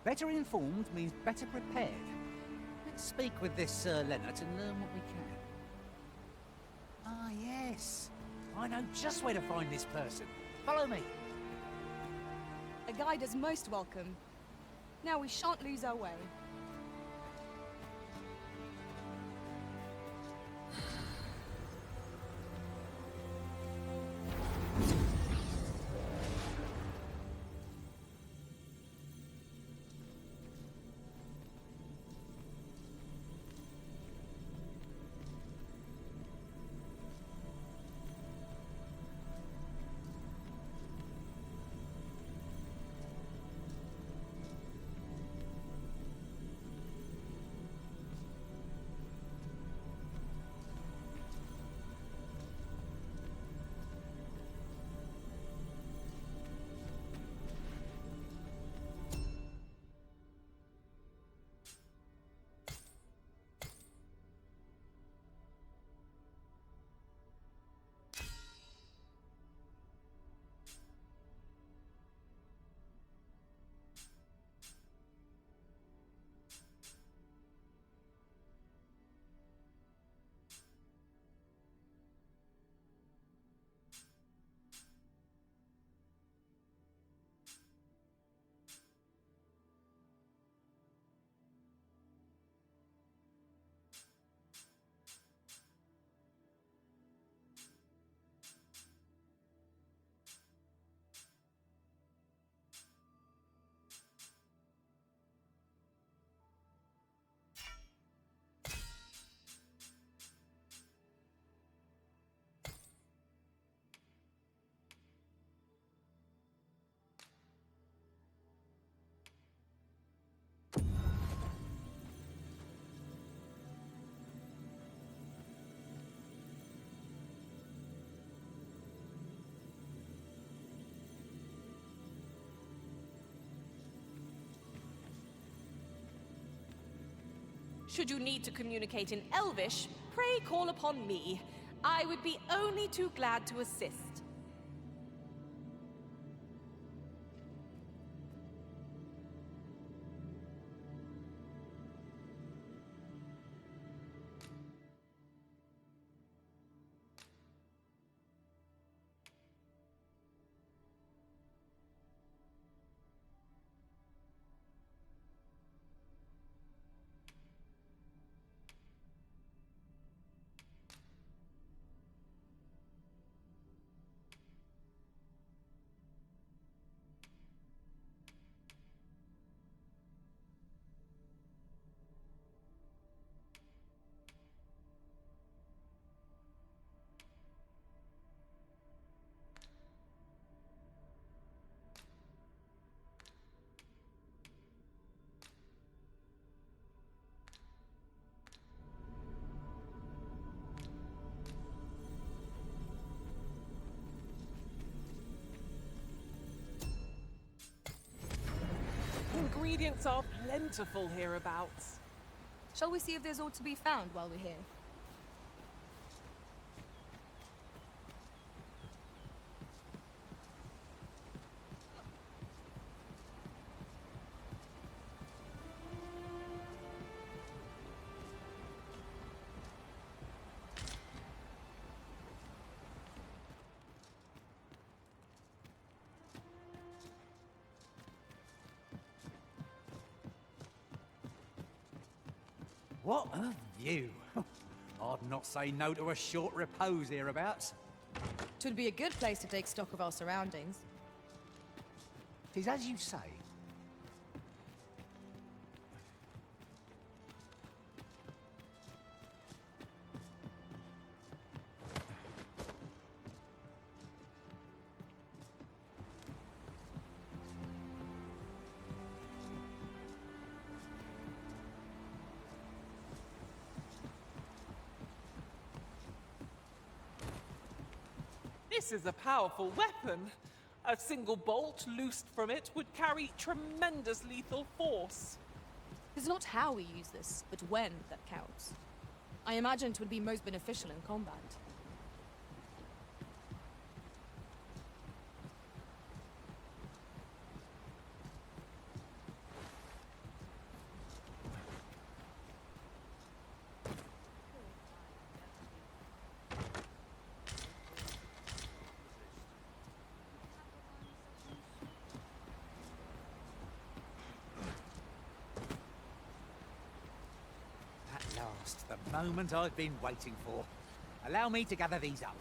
Better informed means better prepared. Let's speak with this Sir Leonard and learn what we can. Ah, yes. I know just where to find this person. Follow me. A guide is most welcome. Now we shan't lose our way. Should you need to communicate in Elvish, pray call upon me. I would be only too glad to assist. Ingredients are plentiful hereabouts. Shall we see if there's aught to be found while we're here? What a view. I'd not say no to a short repose hereabouts. 'Twould be a good place to take stock of our surroundings. 'Tis as you say. This is a powerful weapon. A single bolt loosed from it would carry tremendous lethal force. It's not how we use this, but when that counts. I imagine it would be most beneficial in combat. last, the moment I've been waiting for. Allow me to gather these up.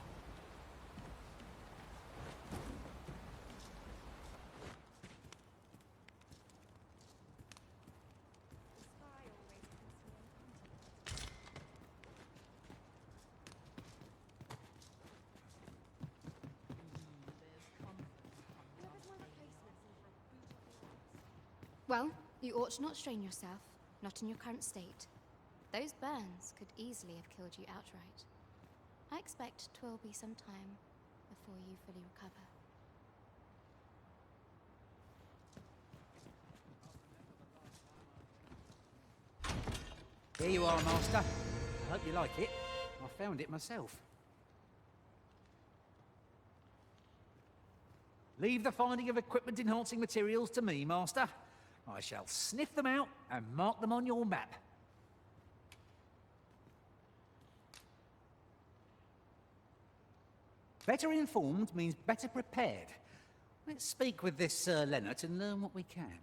Well, you ought to not strain yourself, not in your current state. Those burns could easily have killed you outright. I expect 'twill be some time before you fully recover. Here you are, Master. I hope you like it. I found it myself. Leave the finding of equipment-enhancing materials to me, Master. I shall sniff them out and mark them on your map. Better informed means better prepared. Let's speak with this Sir Leonard and learn what we can.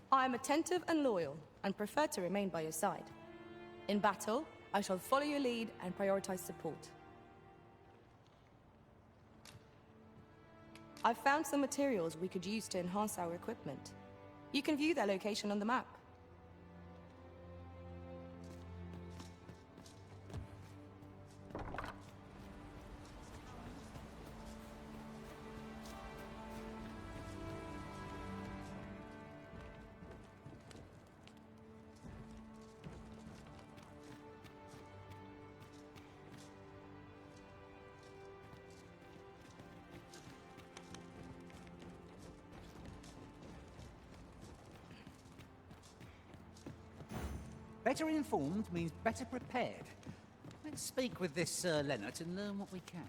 I am attentive and loyal, and prefer to remain by your side. In battle, I shall follow your lead and prioritize support. I've found some materials we could use to enhance our equipment. You can view their location on the map. Better informed means better prepared. Let's speak with this Sir Leonard and learn what we can.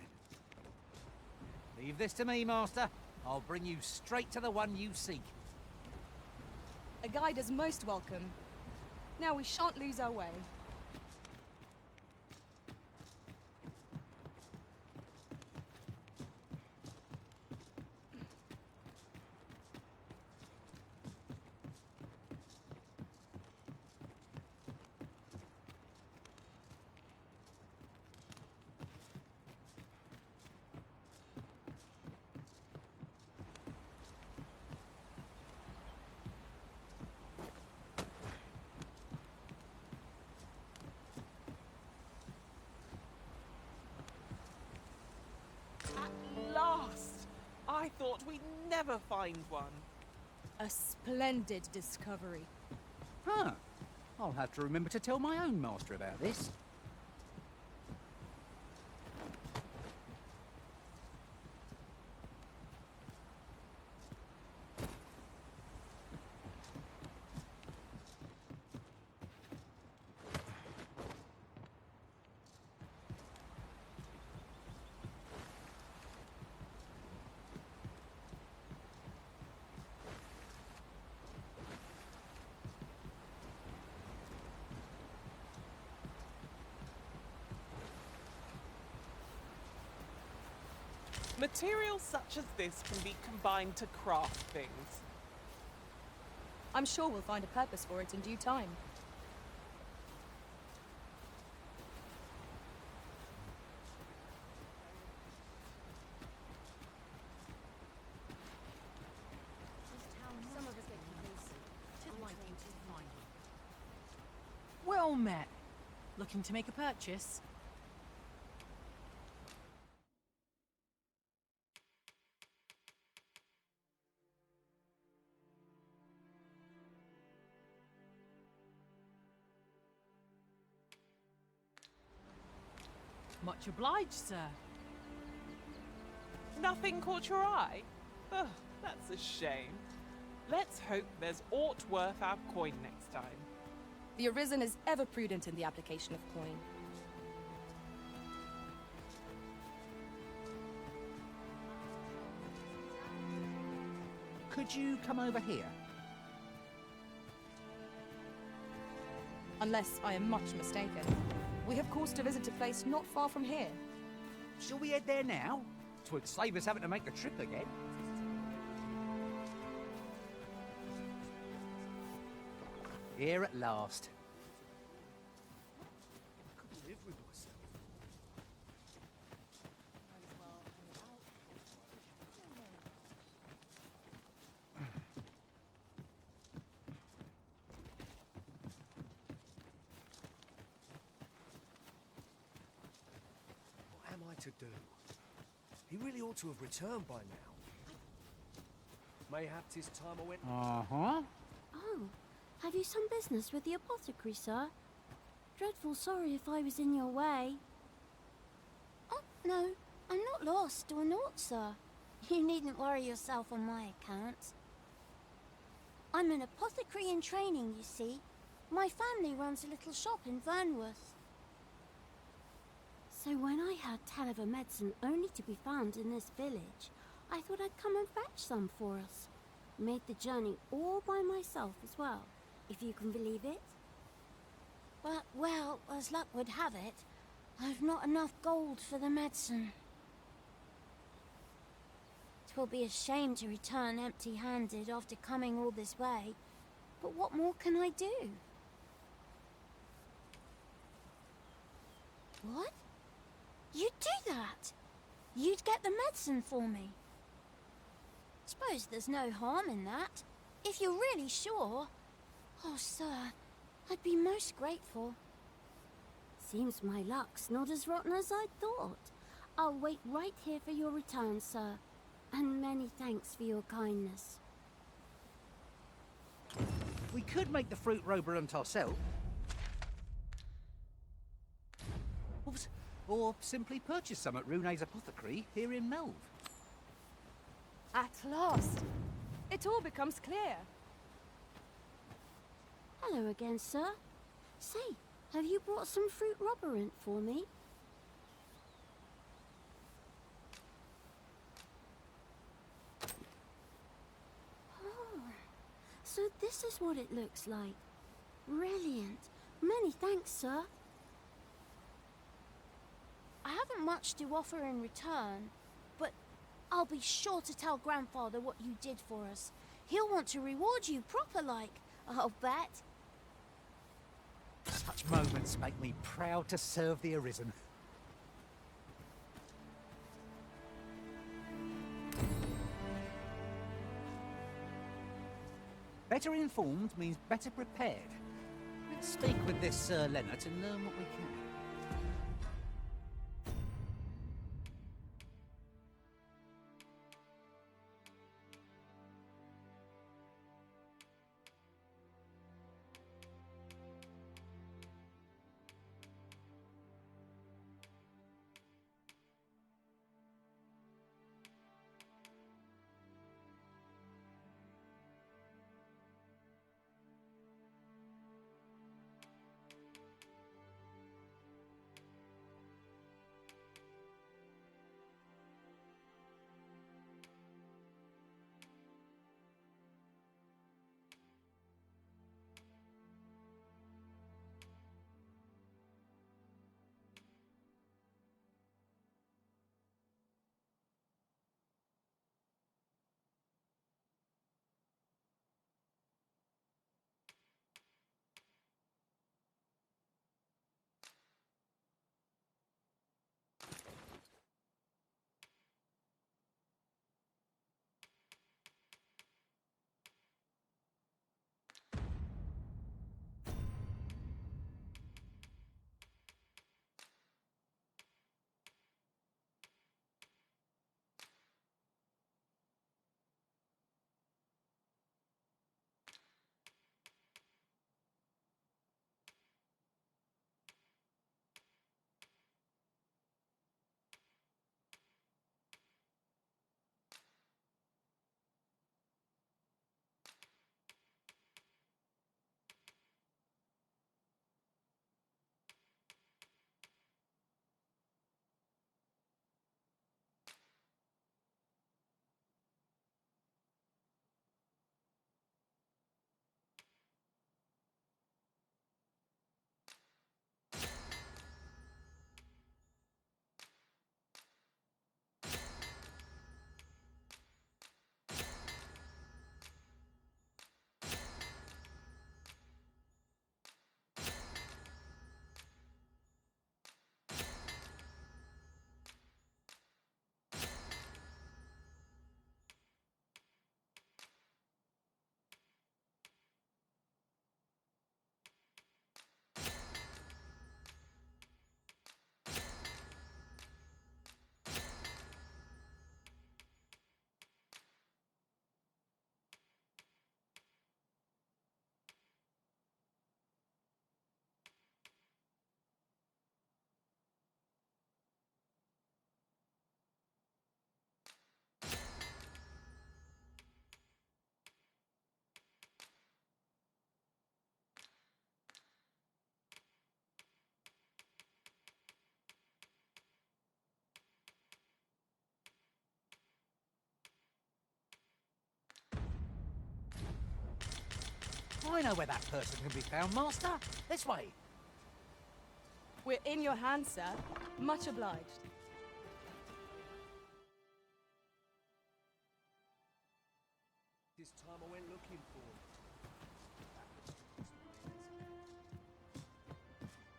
Leave this to me, Master. I'll bring you straight to the one you seek. A guide is most welcome. Now we shan't lose our way. At last! I thought we'd never find one. A splendid discovery. Huh. I'll have to remember to tell my own master about this. Materials such as this can be combined to craft things. I'm sure we'll find a purpose for it in due time. Well met. Looking to make a purchase? Much obliged, sir. Nothing caught your eye? Ugh, that's a shame. Let's hope there's aught worth our coin next time. The Arisen is ever prudent in the application of coin. Could you come over here? Unless I am much mistaken. We have cause to visit a place not far from here. Shall we head there now? 'Twould save us having to make the trip again. Here at last. What am I to do? He really ought to have returned by now. Mayhaps his time I went... Uh-huh. Oh, have you some business with the apothecary, sir? Dreadful sorry if I was in your way. Oh, no, I'm not lost or naught, sir. You needn't worry yourself on my account. I'm an apothecary in training, you see. My family runs a little shop in Vernworth. So when I heard tell of a medicine only to be found in this village, I thought I'd come and fetch some for us. Made the journey all by myself as well, if you can believe it. But, well, as luck would have it, I've not enough gold for the medicine. 'Twill be a shame to return empty-handed after coming all this way, but what more can I do? What? You'd do that? You'd get the medicine for me? Suppose there's no harm in that. If you're really sure. Oh, sir, I'd be most grateful. Seems my luck's not as rotten as I thought. I'll wait right here for your return, sir. And many thanks for your kindness. We could make the fruit roberant ourselves. Or simply purchase some at Rune's apothecary here in Melve. At last! It all becomes clear. Hello again, sir. Say, have you brought some fruit roberant for me? Oh, so this is what it looks like. Brilliant. Many thanks, sir. I haven't much to offer in return, but I'll be sure to tell Grandfather what you did for us. He'll want to reward you proper-like, I'll bet. Such moments make me proud to serve the Arisen. Better informed means better prepared. Let's speak with this Sir Leonard and learn what we can. I know where that person can be found, Master. This way. We're in your hands, sir. Much obliged. This time I went looking for him.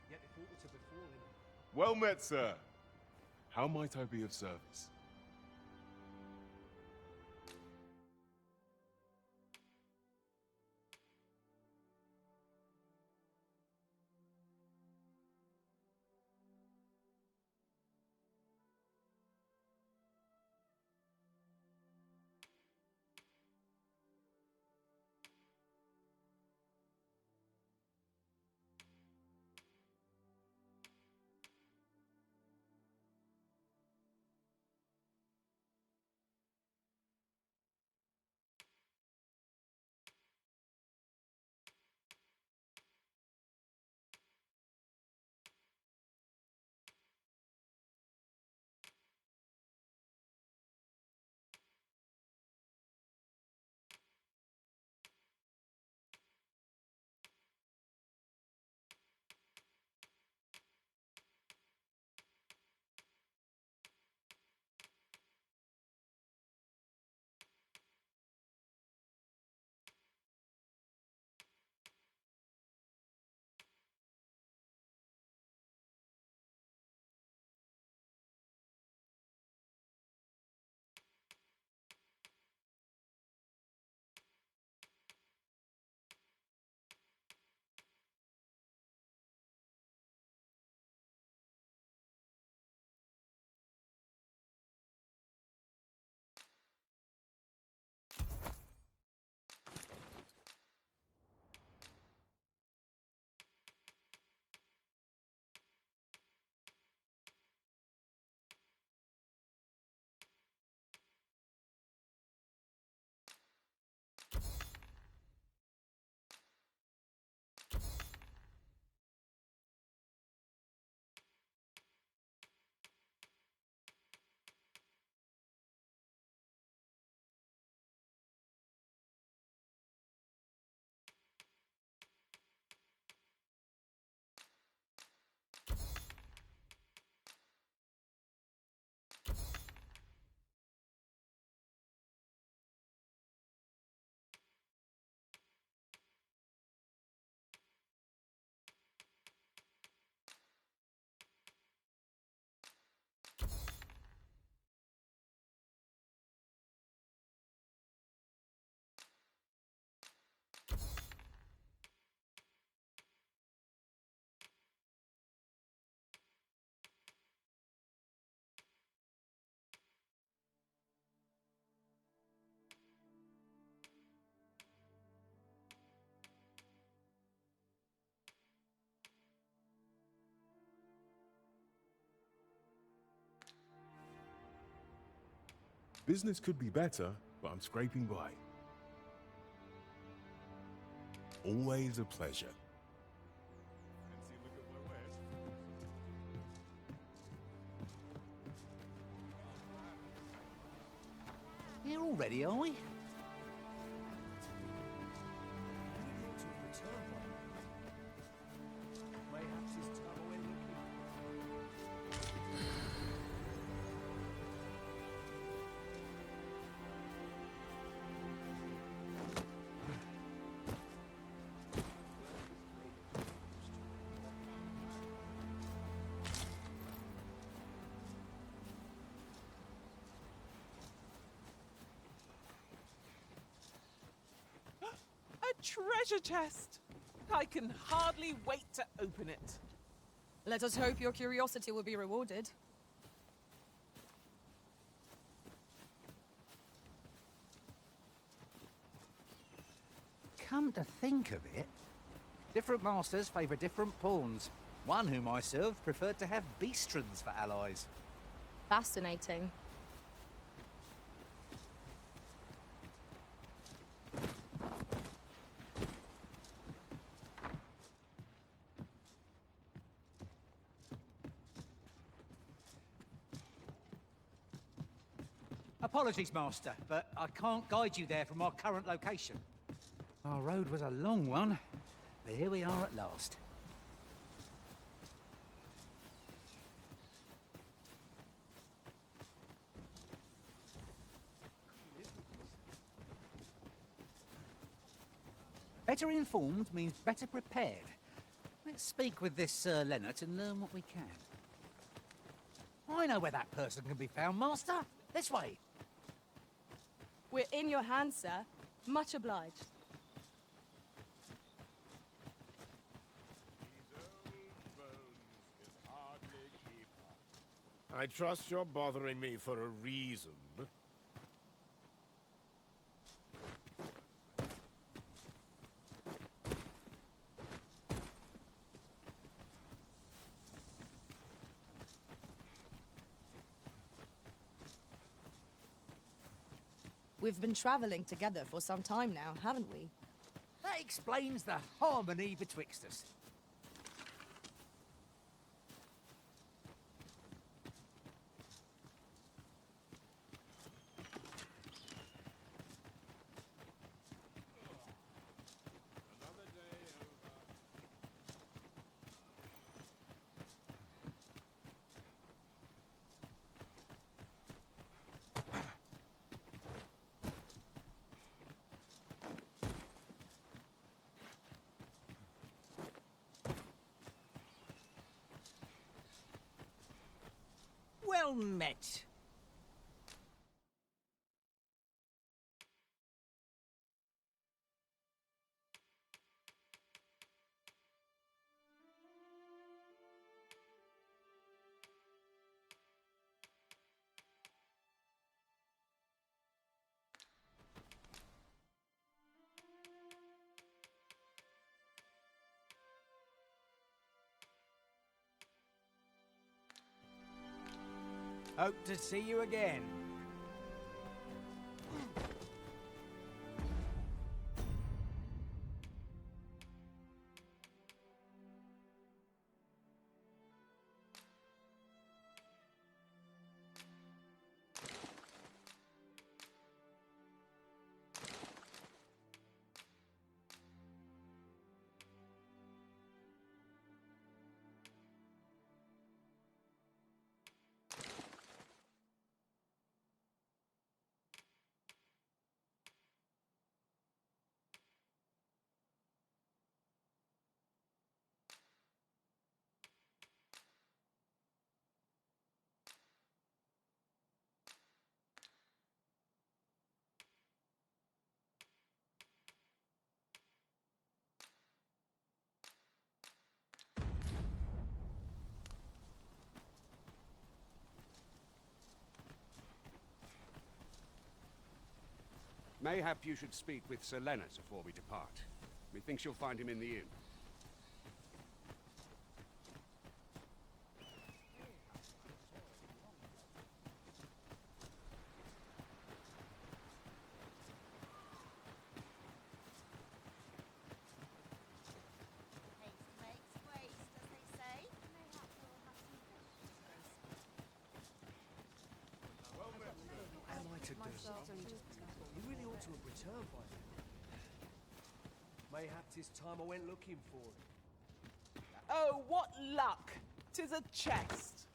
Yet if aught were to befall him, Well met, sir. How might I be of service? Business could be better, but I'm scraping by. Always a pleasure. Here already, are we? he really ought to have returned by now. Mayhaps his time I went looking. A treasure chest! I can hardly wait to open it. Let us hope your curiosity will be rewarded. Come to think of it, different masters favour different pawns. One whom I served preferred to have beastrons for allies. Fascinating. Apologies, Master, but I can't guide you there from our current location. Our road was a long one, but here we are at last. Better informed means better prepared. Let's speak with this Sir Leonard and learn what we can. I know where that person can be found, Master. This way. We're in your hands, sir. Much obliged. I trust you're bothering me for a reason. We've been traveling together for some time now, haven't we? That explains the harmony betwixt us. Well met. Hope to see you again. Mayhap you should speak with Sir Leonard before we depart. Methinks you'll find him in the inn. What am I to do? He really ought to have returned by now. Mayhap 'tis time I went looking for him. Oh, what luck! 'Tis a chest.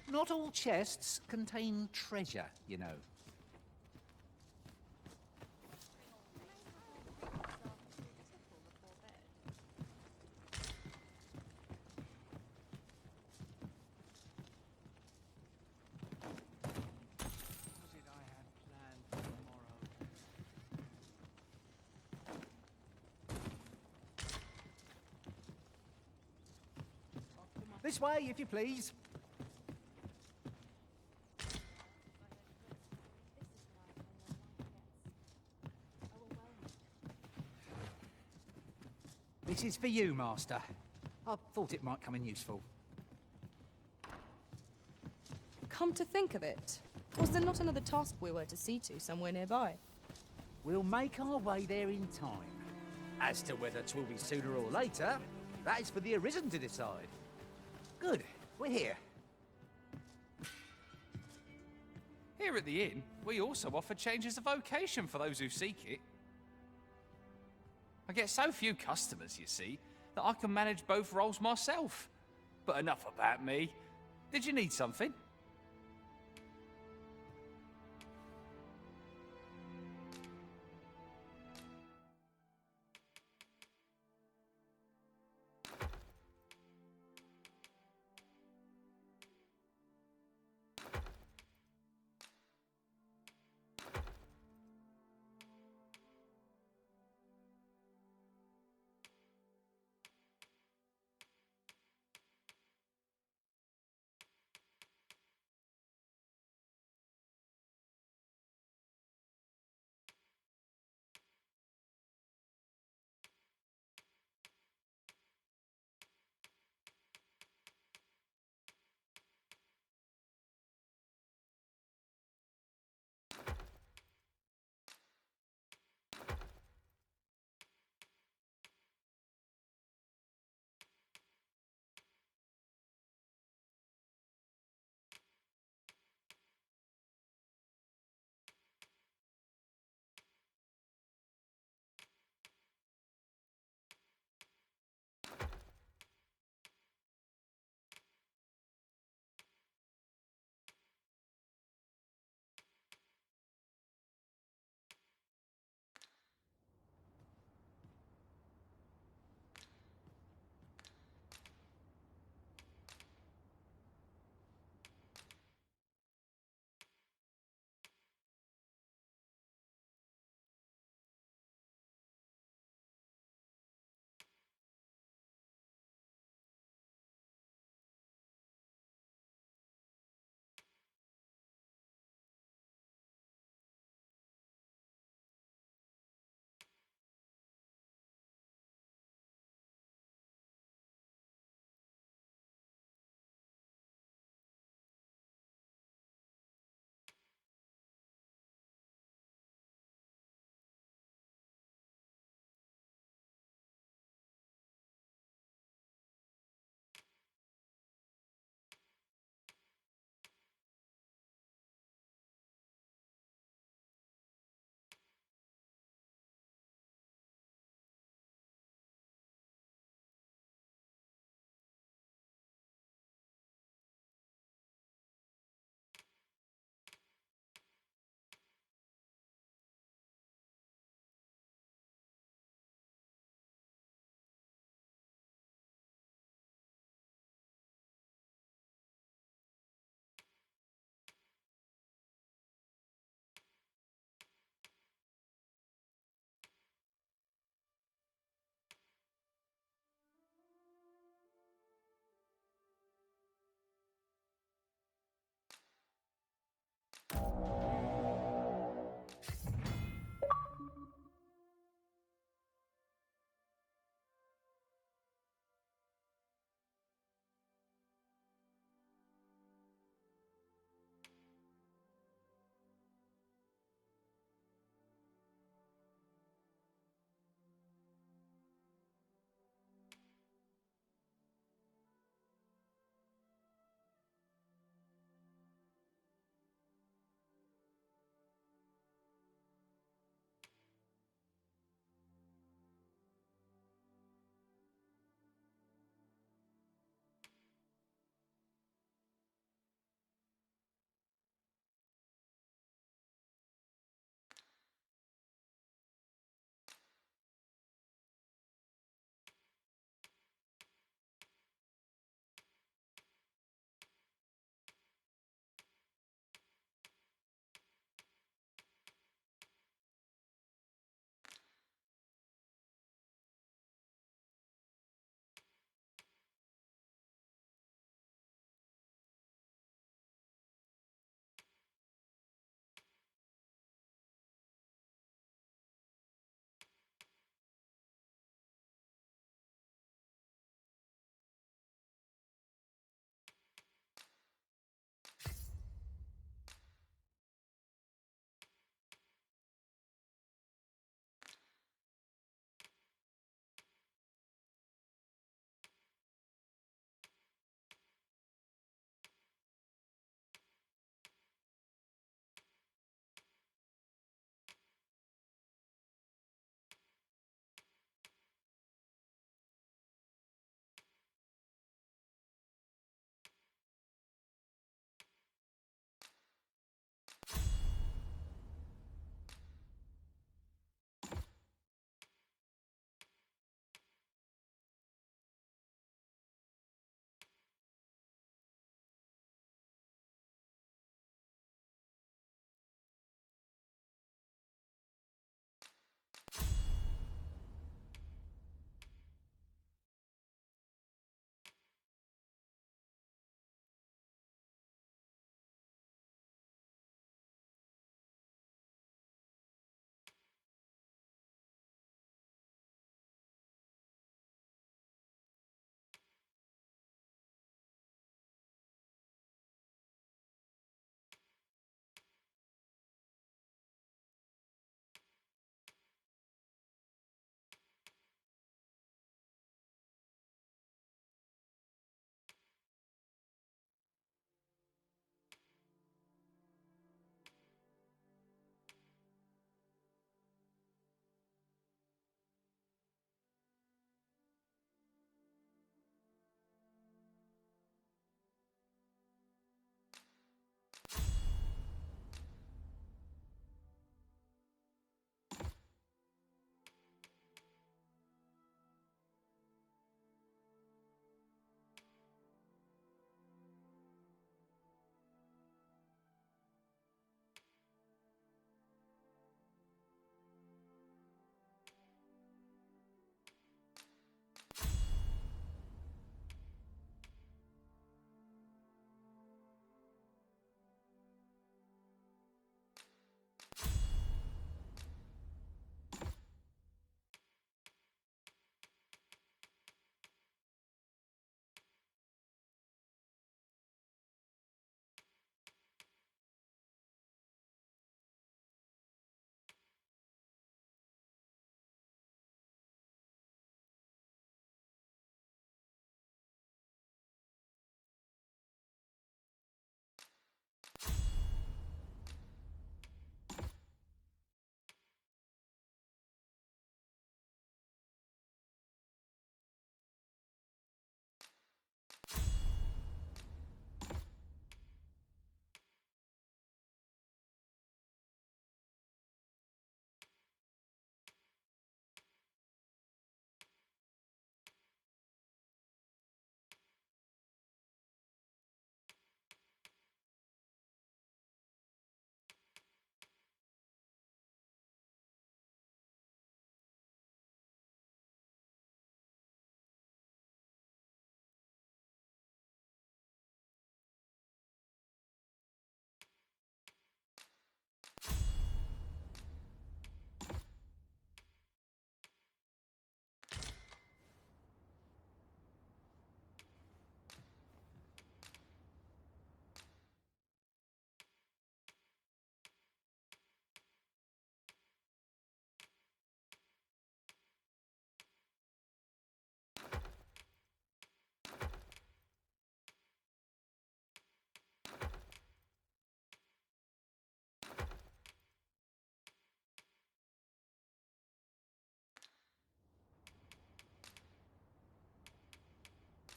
Not all chests contain treasure, you know. This way, if you please. This is for you, Master. I thought it might come in useful. Come to think of it, was there not another task we were to see to somewhere nearby? We'll make our way there in time. As to whether 'twill be sooner or later, that is for the Arisen to decide. Good, we're here. Here at the inn, we also offer changes of vocation for those who seek it. get so few customers, you see, that I can manage both roles myself. But enough about me. Did you need something?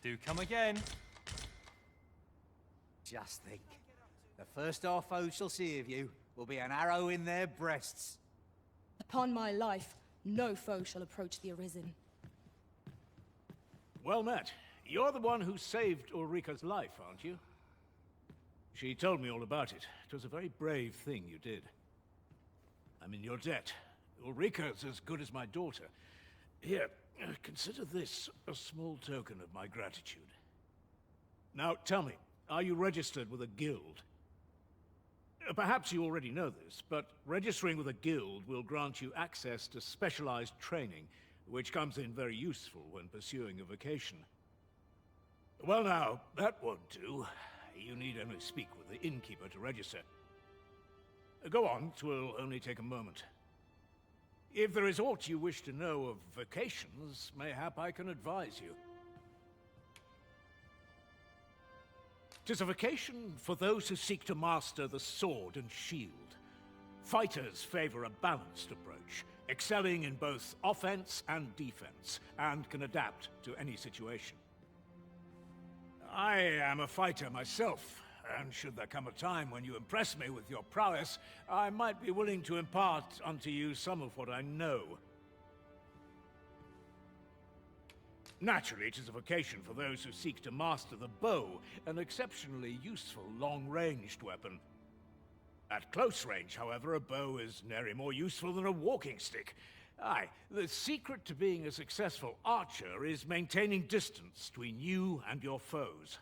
Do come again. Just think. The first our foes shall see of you will be an arrow in their breasts. Upon my life, no foe shall approach the Arisen. Well met. You're the one who saved Ulrika's life, aren't you? She told me all about it. It was a very brave thing you did. I'm in your debt. Ulrika's as good as my daughter. Here, consider this a small token of my gratitude. Now, tell me, are you registered with a guild? Perhaps you already know this, but registering with a guild will grant you access to specialized training, which comes in very useful when pursuing a vocation. Well now, that won't do. You need only speak with the innkeeper to register. Go on, 'twill only take a moment. If there is aught you wish to know of vocations, mayhap I can advise you. 'Tis a vocation for those who seek to master the sword and shield. Fighters favor a balanced approach, excelling in both offense and defense, and can adapt to any situation. I am a fighter myself, and should there come a time when you impress me with your prowess, I might be willing to impart unto you some of what I know. Naturally, it is a vocation for those who seek to master the bow, an exceptionally useful long-ranged weapon. At close range, however, a bow is nary more useful than a walking stick. Aye, the secret to being a successful archer is maintaining distance between you and your foes.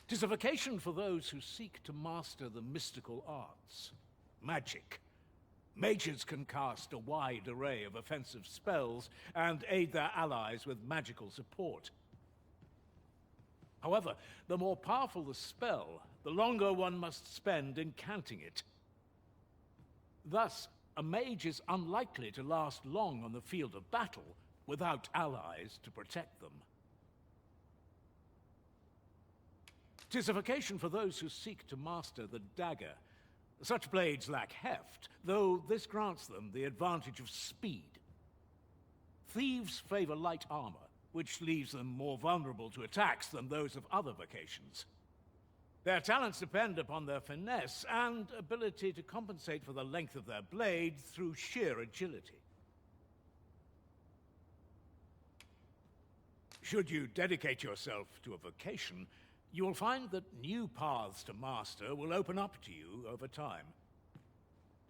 'Tis a vocation for those who seek to master the mystical arts. Magic. Mages can cast a wide array of offensive spells and aid their allies with magical support. However, the more powerful the spell, the longer one must spend in canting it. Thus, a mage is unlikely to last long on the field of battle without allies to protect them. 'Tis a vocation for those who seek to master the dagger. Such blades lack heft, though this grants them the advantage of speed. Thieves favor light armor, which leaves them more vulnerable to attacks than those of other vocations. Their talents depend upon their finesse and ability to compensate for the length of their blade through sheer agility. Should you dedicate yourself to a vocation, you will find that new paths to master will open up to you over time.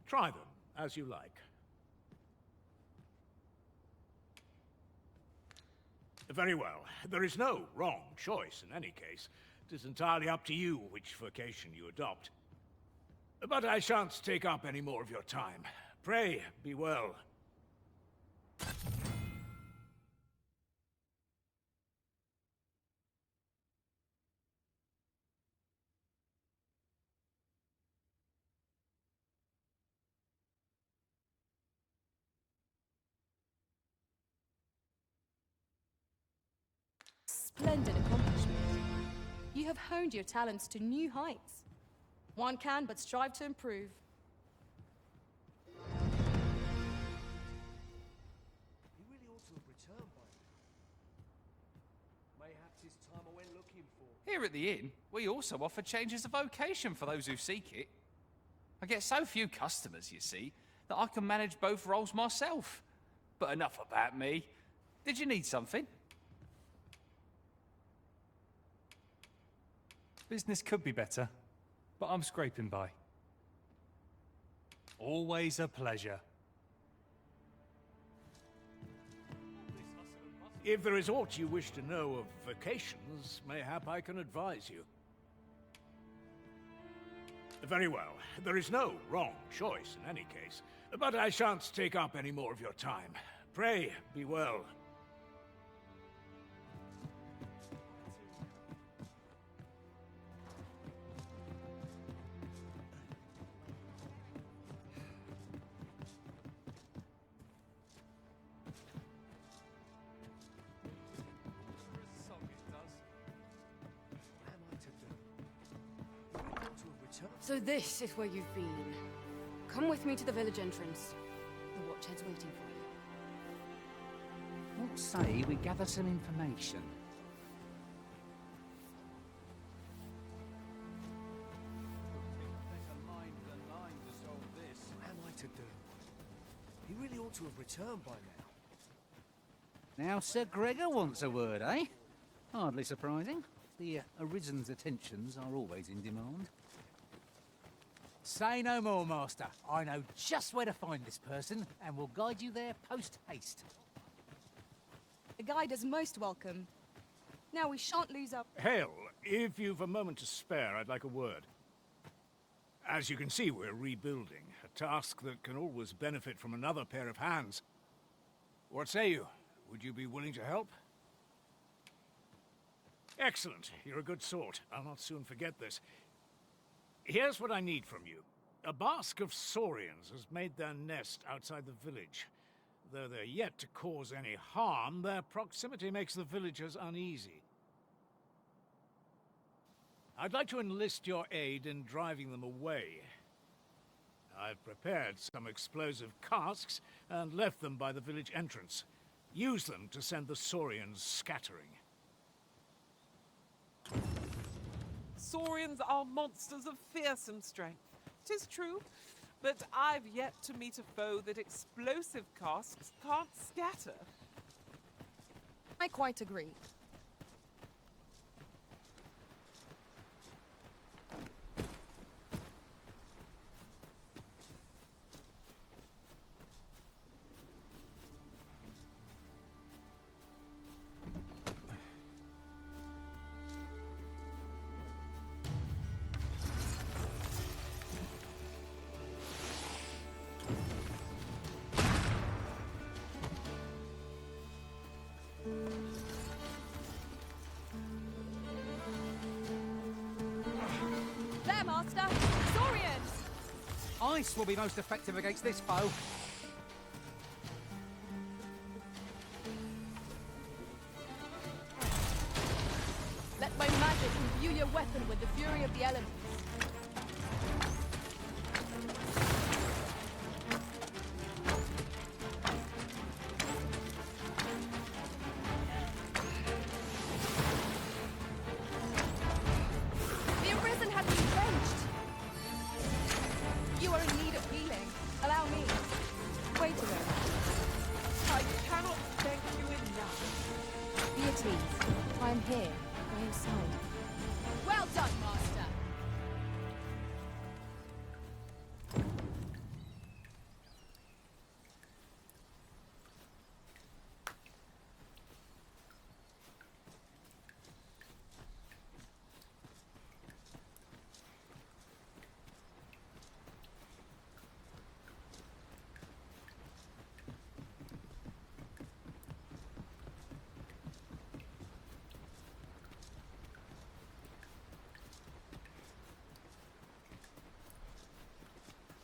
Try them as you like. Very well. There is no wrong choice in any case. It is entirely up to you which vocation you adopt. But I shan't take up any more of your time. Pray, be well. Splendid accomplishment. You have honed your talents to new heights. One can but strive to improve. You really ought to have returned by now. Mayhaps it's time I went looking for. Here at the inn, we also offer changes of vocation for those who seek it. I get so few customers, you see, that I can manage both roles myself. But enough about me. Did you need something? Business could be better, but I'm scraping by. Always a pleasure. If there is aught you wish to know of vocations, mayhap I can advise you. Very well. There is no wrong choice in any case. But I shan't take up any more of your time. Pray, be well. So this is where you've been. Come with me to the village entrance. The watchhead's waiting for you. What's say we gather some information? What am I to do? He really ought to have returned by now. Now Sir Gregor wants a word, eh? Hardly surprising. The Arisen's attentions are always in demand. Say no more, Master. I know just where to find this person, and will guide you there post-haste. A guide is most welcome. Now we shan't lose our... Hail, if you've a moment to spare, I'd like a word. As you can see, we're rebuilding, a task that can always benefit from another pair of hands. What say you? Would you be willing to help? Excellent. You're a good sort. I'll not soon forget this. Here's what I need from you. A bask of saurians has made their nest outside the village. Though they're yet to cause any harm, their proximity makes the villagers uneasy. I'd like to enlist your aid in driving them away. I've prepared some explosive casks and left them by the village entrance. Use them to send the saurians scattering. Saurians are monsters of fearsome strength. 'Tis true, but I've yet to meet a foe that explosive casks can't scatter. I quite agree. There, Master! Saurians! Ice will be most effective against this foe. Let my magic imbue your weapon with the fury of the elements. The Arisen has been drenched. You are in need of healing. Allow me. Wait a moment. I cannot thank you enough. Be at ease. I am here, by your side. Well done, Master!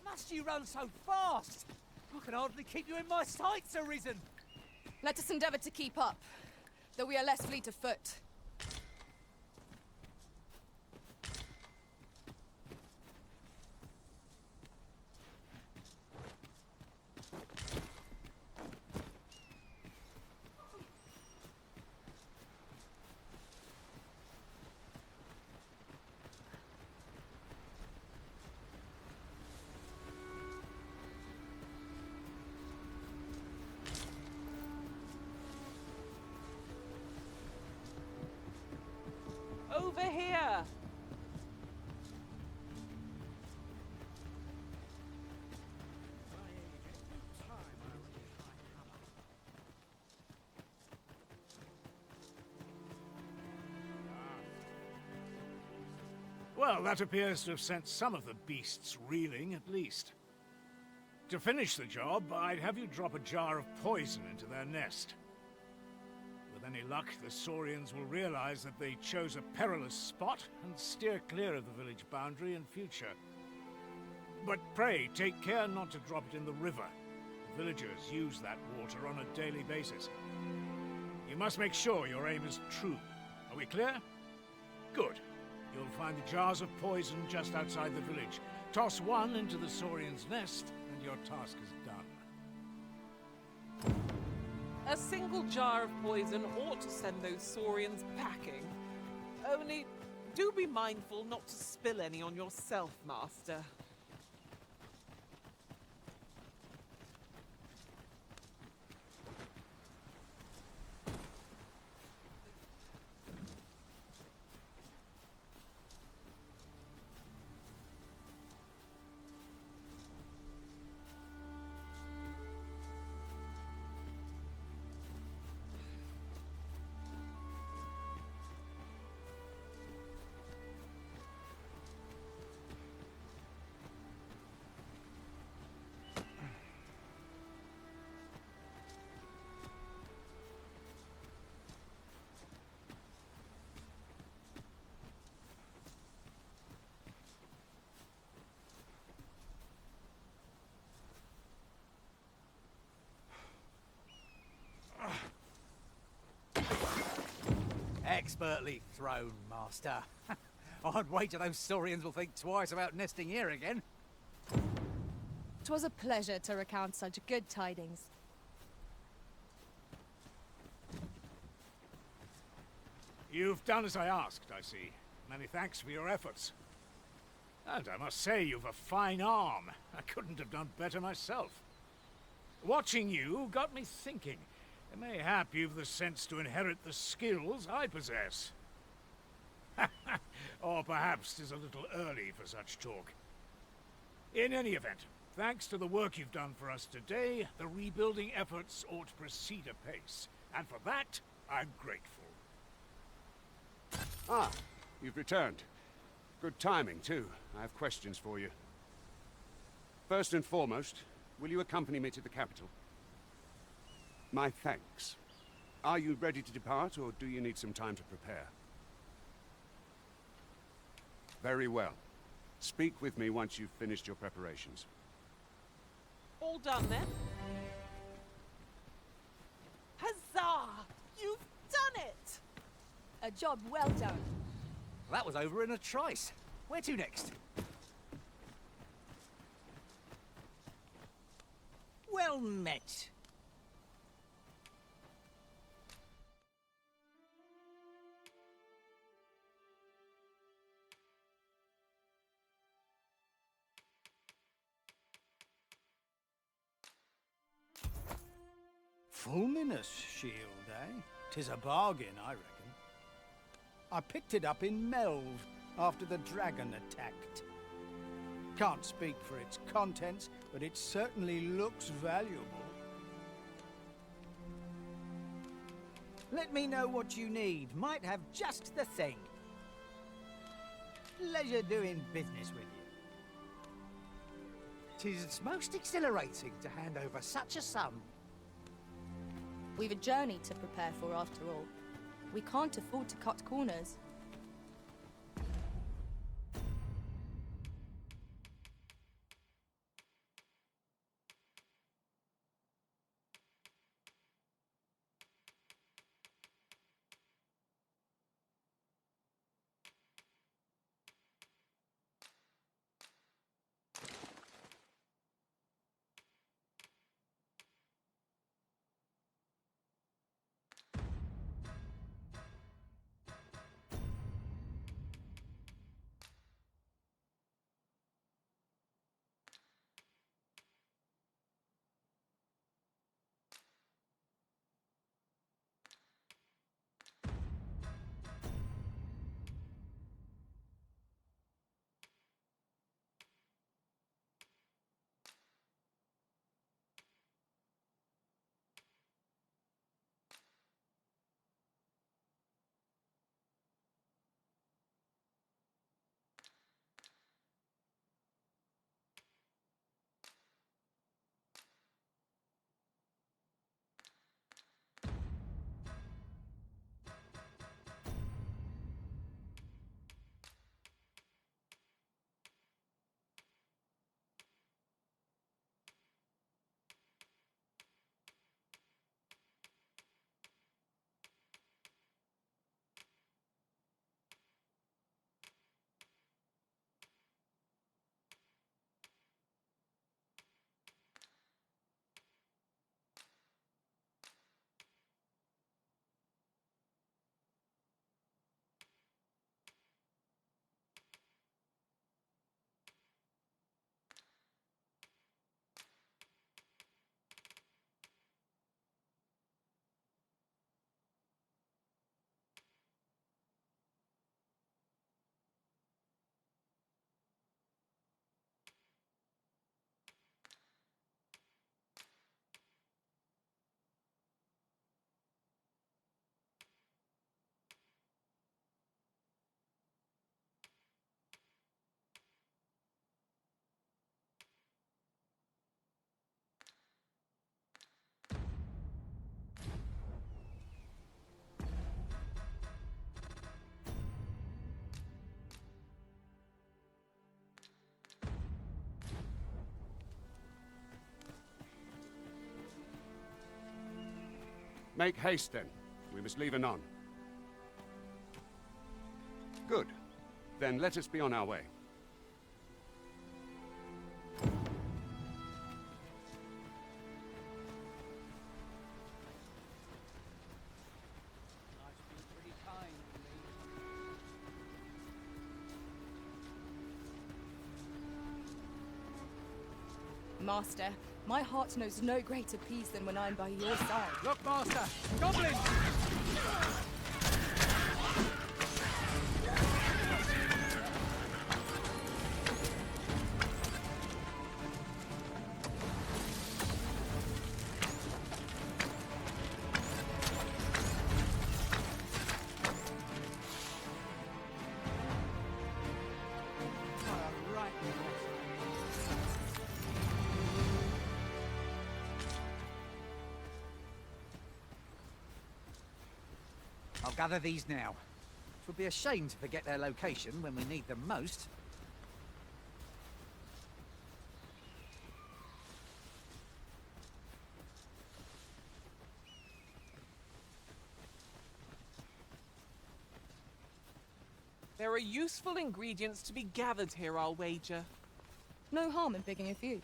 Must you run so fast? I can hardly keep you in my sights, Arisen. Let us endeavor to keep up, though we are less fleet of foot. Over here! Well, that appears to have sent some of the beasts reeling, at least. To finish the job, I'd have you drop a jar of poison into their nest. With any luck, the Saurians will realize that they chose a perilous spot and steer clear of the village boundary in future. But pray, take care not to drop it in the river. The villagers use that water on a daily basis. You must make sure your aim is true. Are we clear? Good. You'll find the jars of poison just outside the village. Toss one into the Saurian's nest, and your task is done. A single jar of poison ought to send those saurians packing. Only, do be mindful not to spill any on yourself, Master. Expertly thrown, Master. I'd wager those saurians will think twice about nesting here again. 'Twas a pleasure to recount such good tidings. You've done as I asked, I see. Many thanks for your efforts. And I must say, you've a fine arm. I couldn't have done better myself. Watching you got me thinking. Mayhap you've the sense to inherit the skills I possess. Or perhaps 'tis a little early for such talk. In any event, thanks to the work you've done for us today, the rebuilding efforts ought to proceed apace. And for that, I'm grateful. Ah, you've returned. Good timing, too. I have questions for you. First and foremost, will you accompany me to the capital? My thanks. Are you ready to depart, or do you need some time to prepare? Very well. Speak with me once you've finished your preparations. All done then? Huzzah! You've done it! A job well done. That was over in a trice. Where to next? Well met. Fulminous shield, eh? 'Tis a bargain, I reckon. I picked it up in Melve after the dragon attacked. Can't speak for its contents, but it certainly looks valuable. Let me know what you need. Might have just the thing. Pleasure doing business with you. 'Tis most exhilarating to hand over such a sum. We've a journey to prepare for after all. We can't afford to cut corners. Make haste, then. We must leave anon. Good. Then let us be on our way. Master, my heart knows no greater peace than when I'm by your side. Look, Master! Goblins! I'll gather these now. It would be a shame to forget their location when we need them most. There are useful ingredients to be gathered here, I'll wager. No harm in picking a few.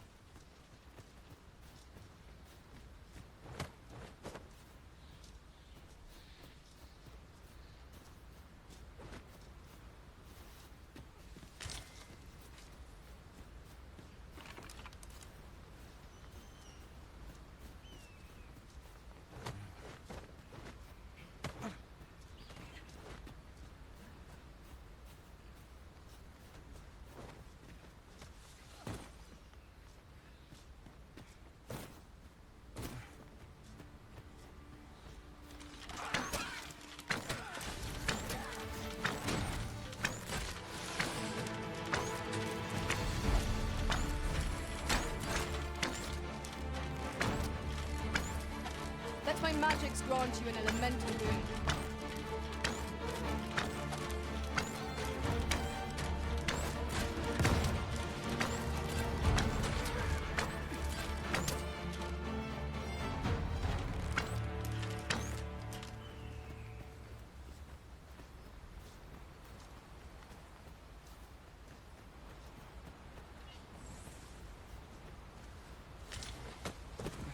Let my magics grant you an elemental boon.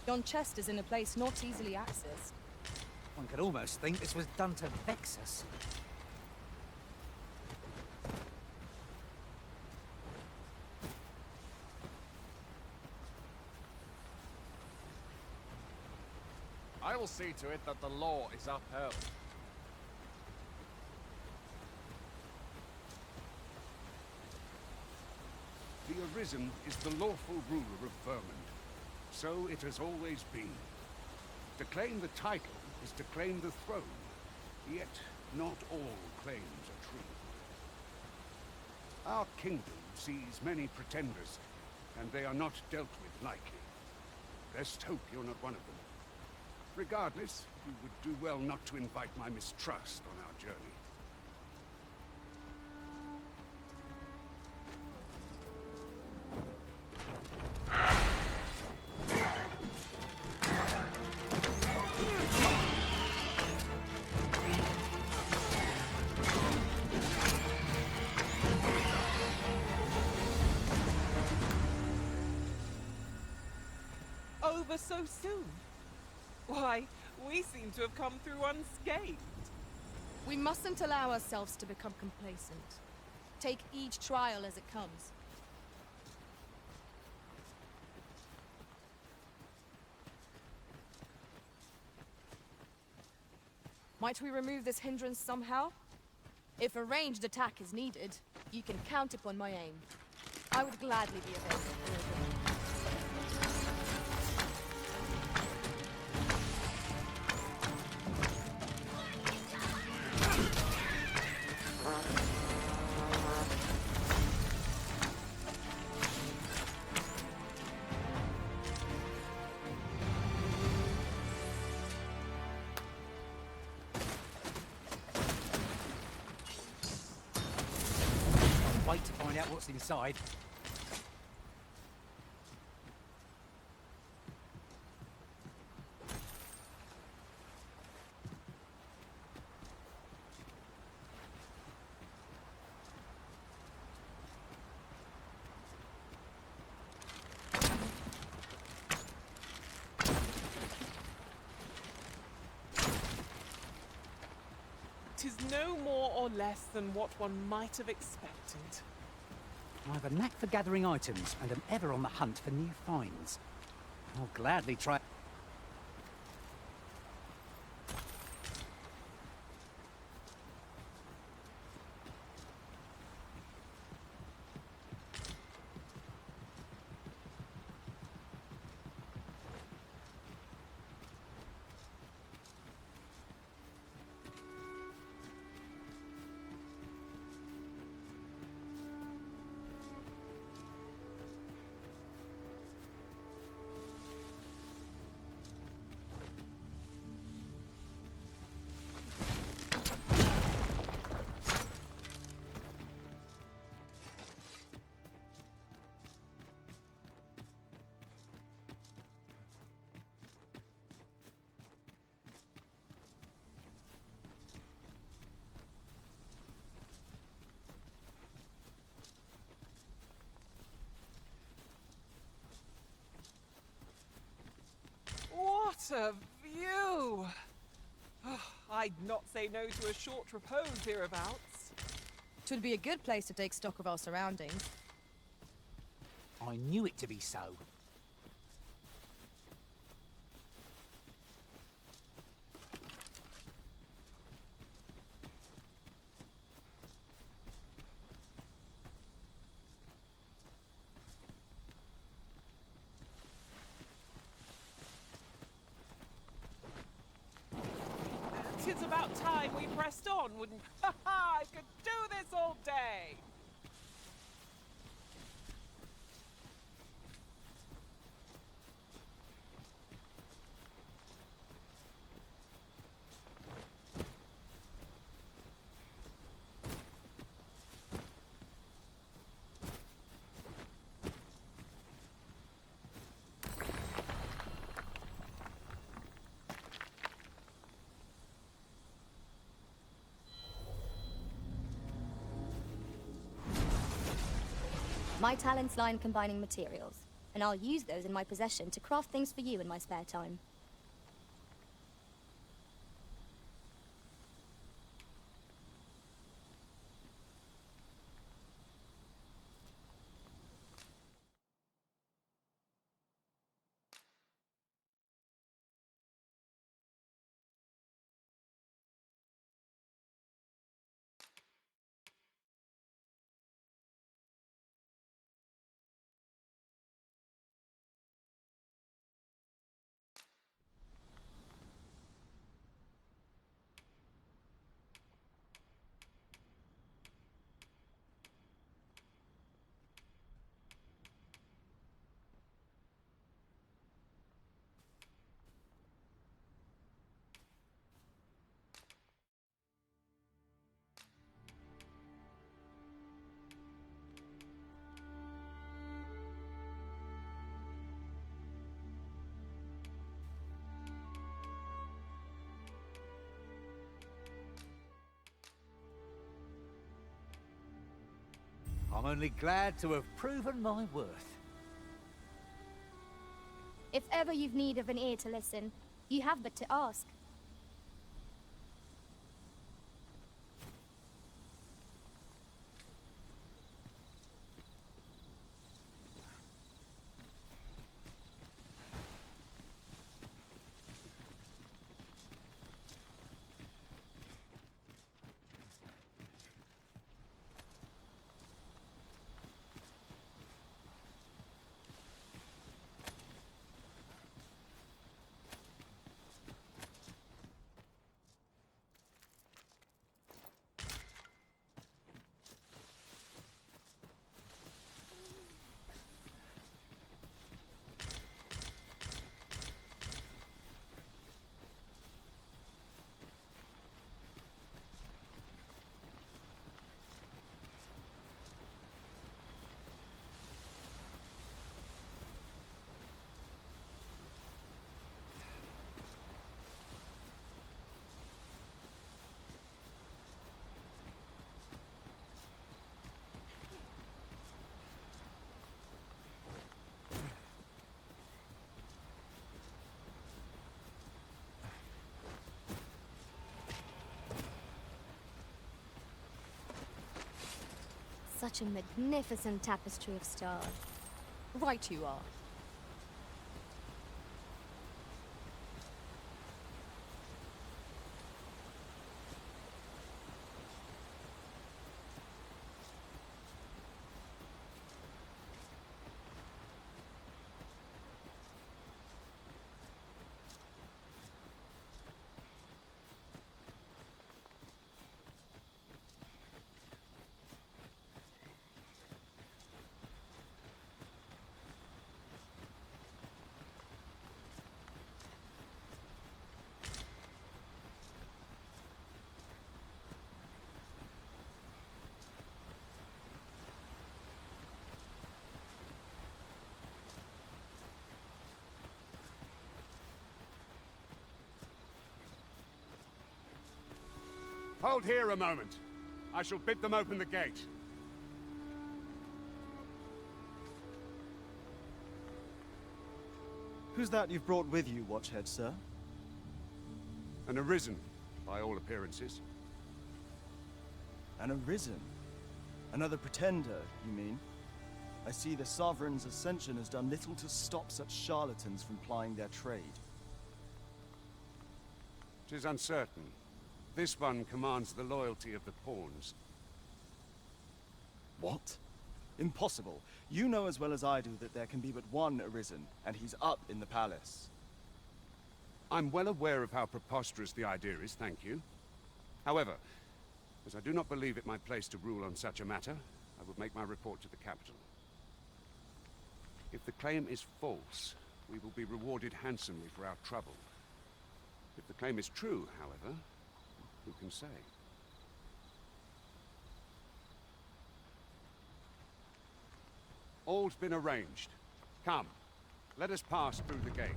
Yon chest is in a place not easily accessed. One could almost think this was done to vex us. I will see to it that the law is upheld. The Arisen is the lawful ruler of Vernworth. So it has always been. To claim the title is to claim the throne, yet not all claims are true. Our kingdom sees many pretenders, and they are not dealt with lightly. Best hope you're not one of them. Regardless, you would do well not to invite my mistrust on our journey. Over so soon? Why, we seem to have come through unscathed. We mustn't allow ourselves to become complacent. Take each trial as it comes. Might we remove this hindrance somehow? If a ranged attack is needed, you can count upon my aim. I would gladly be available. Wait to find out what's inside. 'Tis no more or less than what one might have expected. I have a knack for gathering items and am ever on the hunt for new finds. I'll gladly try... What a view! Oh, I'd not say no to a short repose hereabouts. 'Twould be a good place to take stock of our surroundings. I knew it to be so. It's about time we pressed on, wouldn't... Ha ha! I could do this all day! My talents lie in combining materials, and I'll use those in my possession to craft things for you in my spare time. I'm only glad to have proven my worth. If ever you've need of an ear to listen, you have but to ask. such a magnificent tapestry of stars. Right you are. Hold here a moment. I shall bid them open the gate. Who's that you've brought with you, Watchhead, sir? An Arisen, by all appearances. An Arisen? Another pretender, you mean? I see the Sovereign's ascension has done little to stop such charlatans from plying their trade. 'Tis uncertain. This one commands the loyalty of the pawns. What? Impossible. You know as well as I do that there can be but one Arisen, and he's up in the palace. I'm well aware of how preposterous the idea is, thank you. However, as I do not believe it my place to rule on such a matter, I will make my report to the capital. If the claim is false, we will be rewarded handsomely for our trouble. If the claim is true, however, who can say? All's been arranged. Come, let us pass through the gate.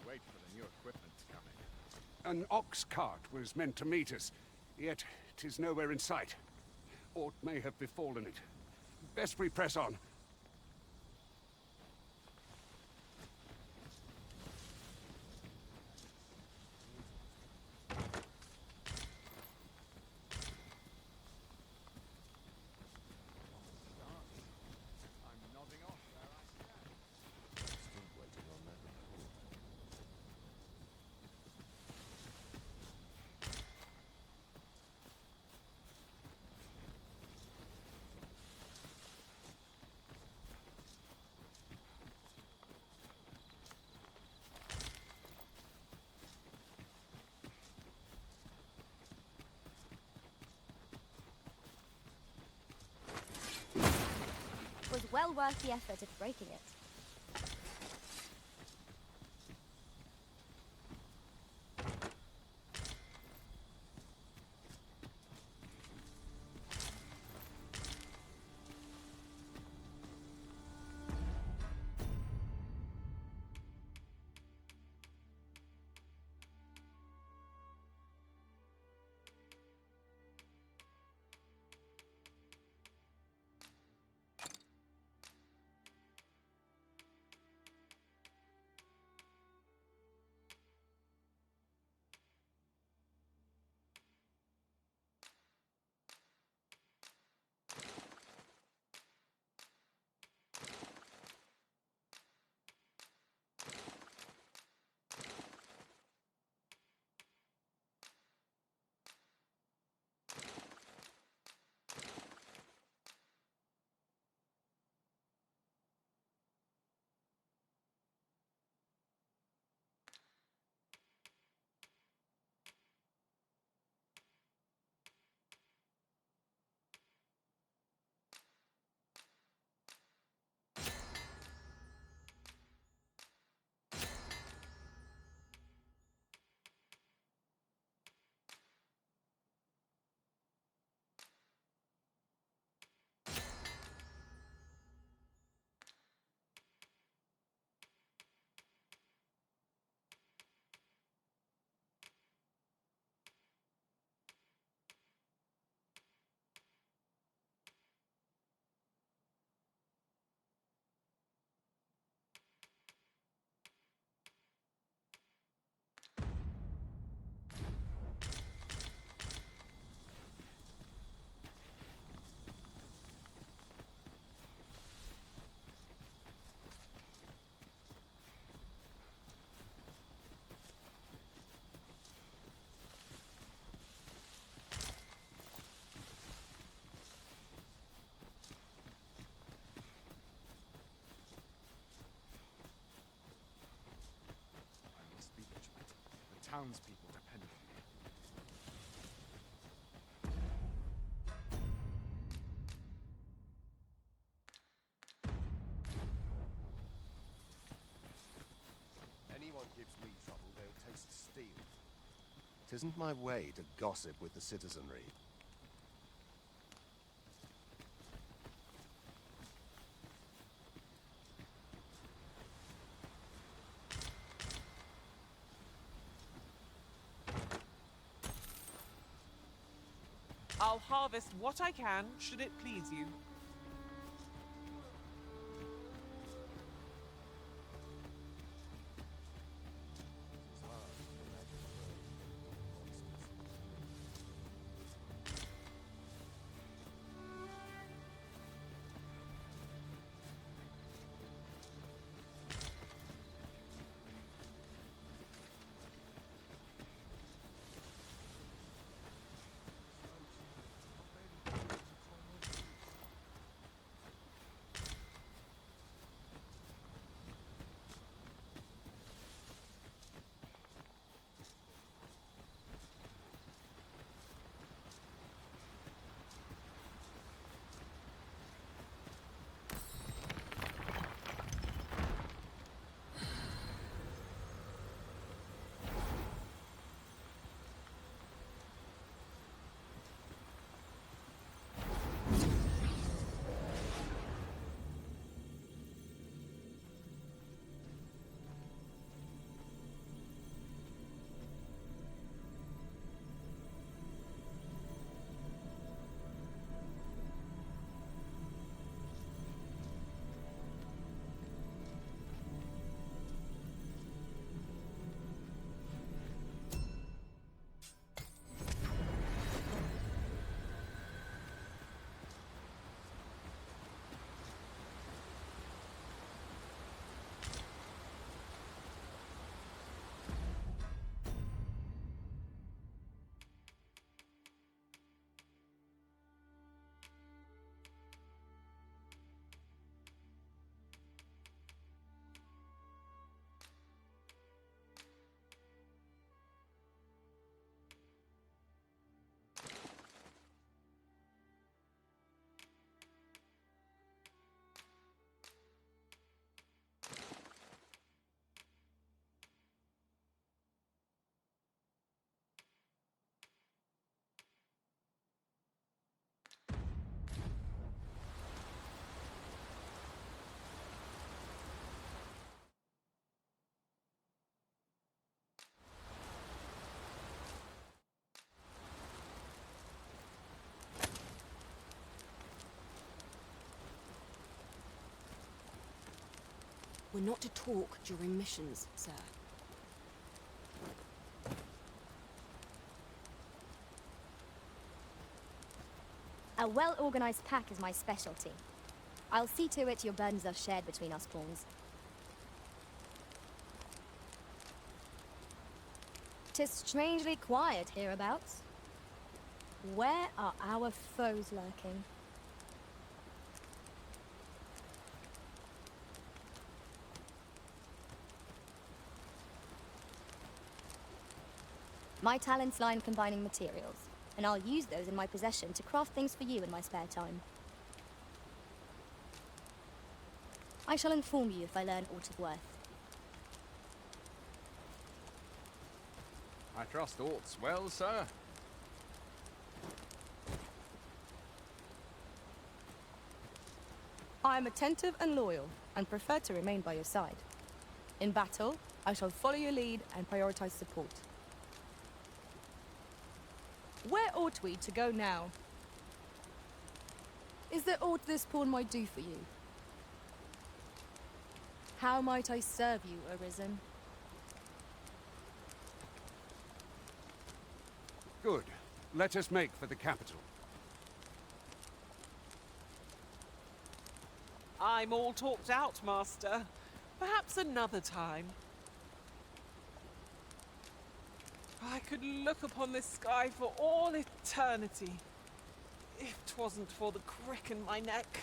Wait for the new equipment coming. An ox cart was meant to meet us, yet 'tis nowhere in sight. Aught may have befallen it. Best we press on. I'm nodding off where I stand. Still waiting on that report. It was well worth the effort of breaking it. townspeople depend on me. Anyone gives me trouble, they'll taste steel. 'Tisn't my way to gossip with the citizenry. I'll harvest what I can, should it please you. We're not to talk during missions, sir. A well-organized pack is my specialty. I'll see to it your burdens are shared between us pawns. 'Tis strangely quiet hereabouts. Where are our foes lurking? My talents lie in combining materials, and I'll use those in my possession to craft things for you in my spare time. I shall inform you if I learn aught of worth. I trust aught's well, sir. I am attentive and loyal, and prefer to remain by your side. In battle, I shall follow your lead and prioritize support. Where ought we to go now? Is there aught this pawn might do for you? How might I serve you, Arisen? Good. Let us make for the capital. I'm all talked out, Master. Perhaps another time. I could look upon this sky for all eternity, if 'twasn't for the crick in my neck.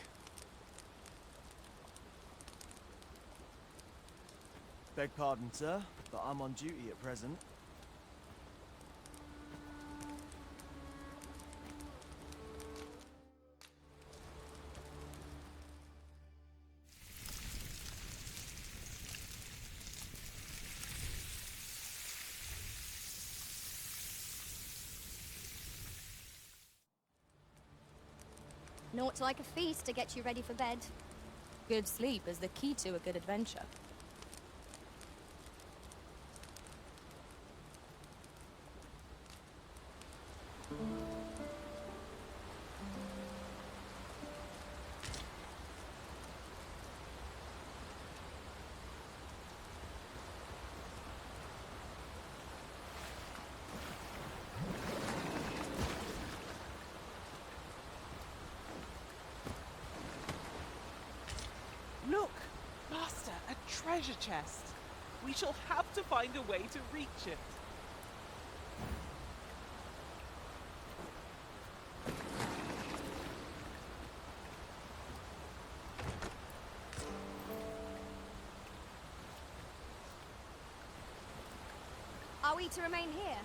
Beg pardon, sir, but I'm on duty at present. Naught like a feast to get you ready for bed. Good sleep is the key to a good adventure. Look! Master, a treasure chest! We shall have to find a way to reach it. Are we to remain here?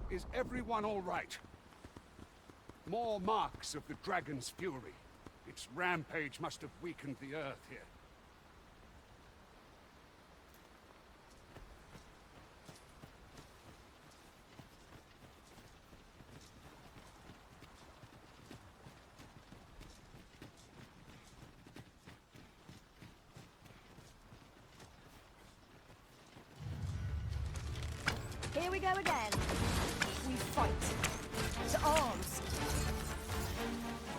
Is everyone all right? More marks of the dragon's fury. Its rampage must have weakened the earth here. Here we go again. We fight. To arms.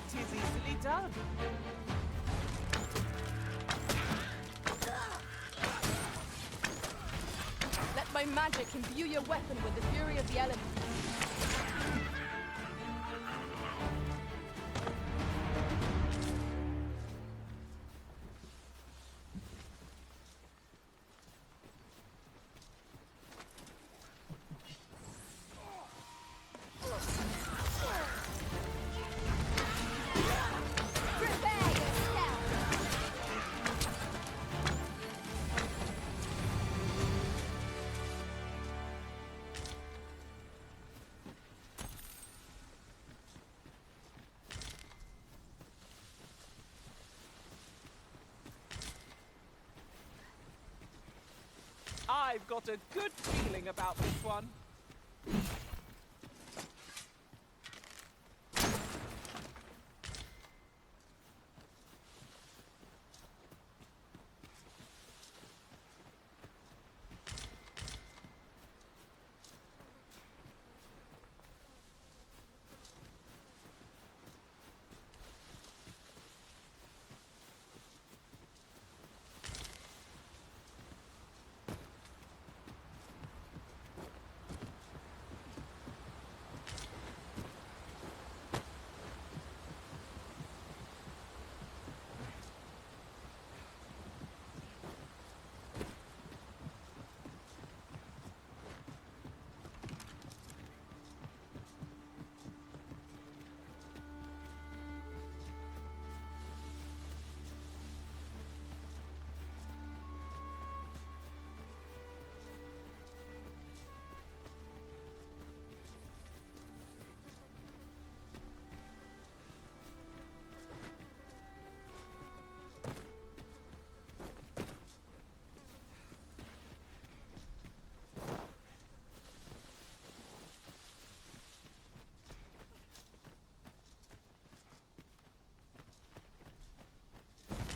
'Tis easily done. Let my magic imbue your weapon with the fury of the elements. I've got a good feeling about this one.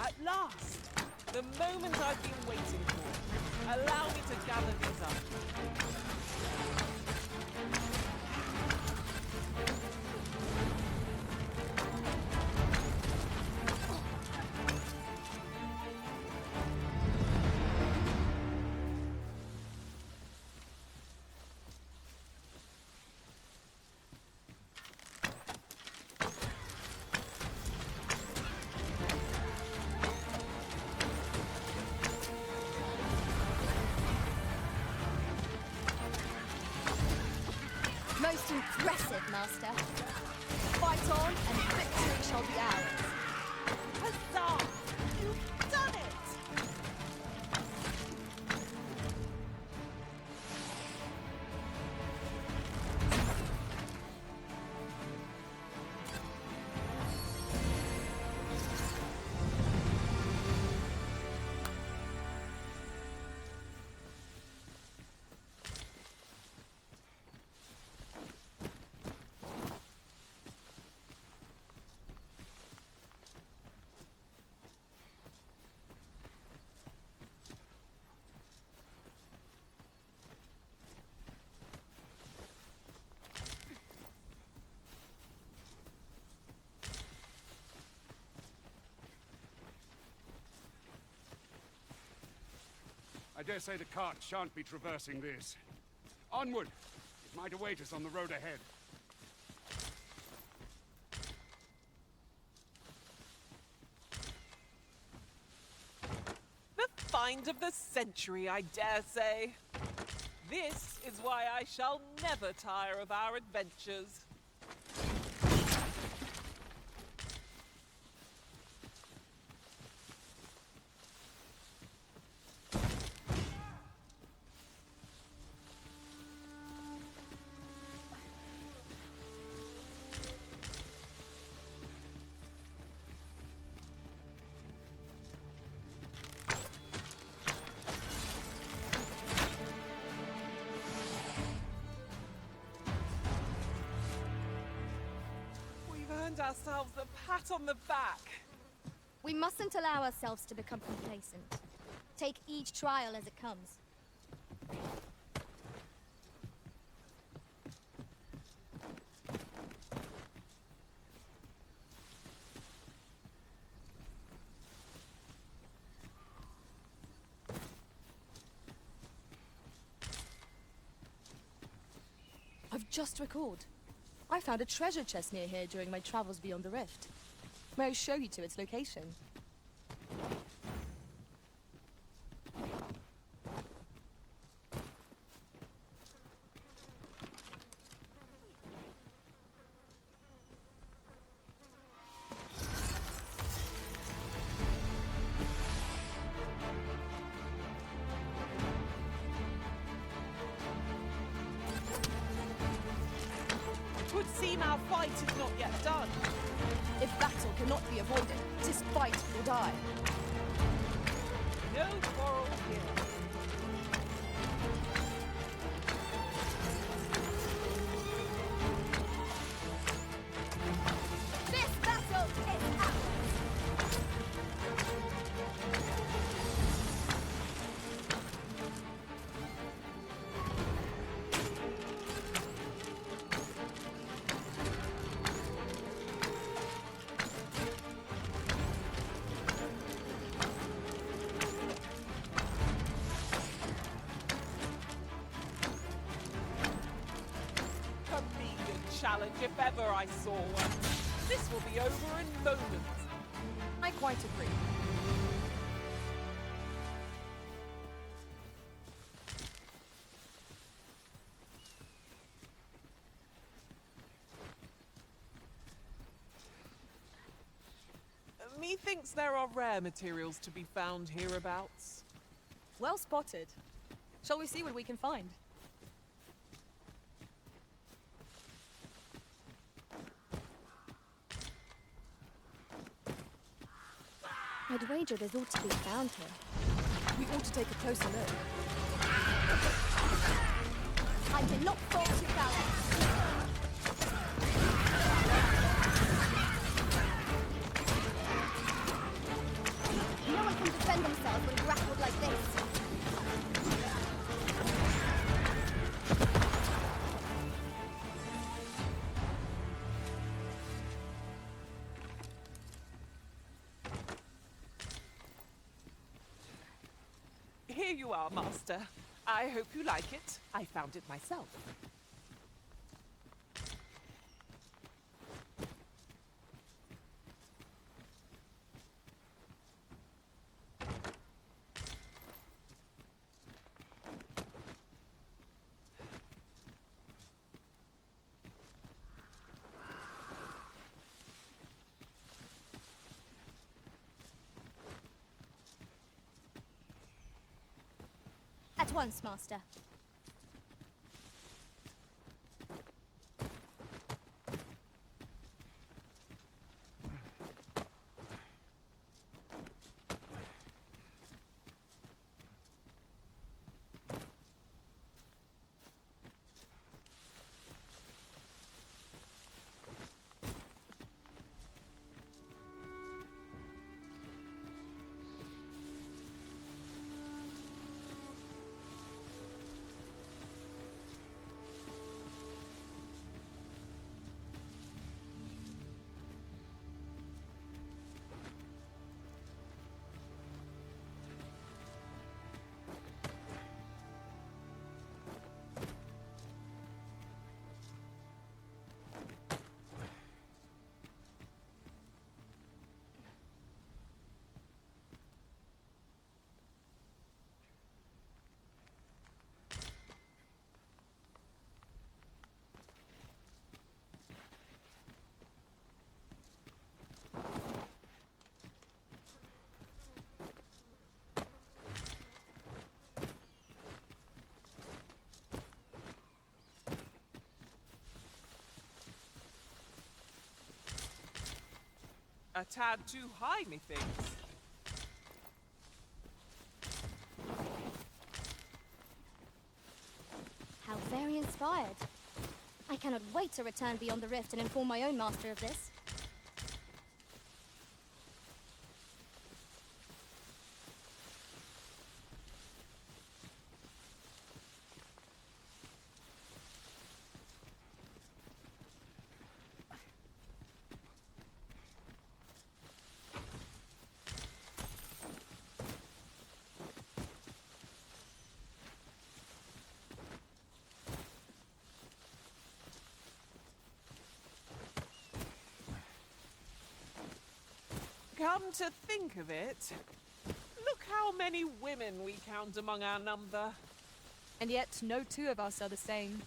At last! The moment I've been waiting for. Allow me to gather these up. Most impressive, Master. Fight on, and victory shall be ours. Huzzah! You've done it! I dare say the cart shan't be traversing this. Onward! It might await us on the road ahead. The find of the century, I dare say. This is why I shall never tire of our adventures. Ourselves a pat on the back. We mustn't allow ourselves to become complacent. Take each trial as it comes. I've just recalled. I found a treasure chest near here during my travels beyond the rift. May I show you to its location? It would seem our fight is not yet done. If battle cannot be avoided, 'tis fight or die. No quarrel here. This battle is ours! Challenge if ever I saw one. This will be over in moments. I quite agree. Methinks there are rare materials to be found hereabouts. Well spotted. Shall we see what we can find? I'd wager there's ought to be found here. We ought to take a closer look. I cannot fault your balance. No one can defend themselves when grappled like this. Here you are, Master. I hope you like it. I found it myself. At once, Master. A tad too high, methinks. How very inspired. I cannot wait to return beyond the rift and inform my own master of this. Come to think of it, look how many women we count among our number. And yet, no two of us are the same.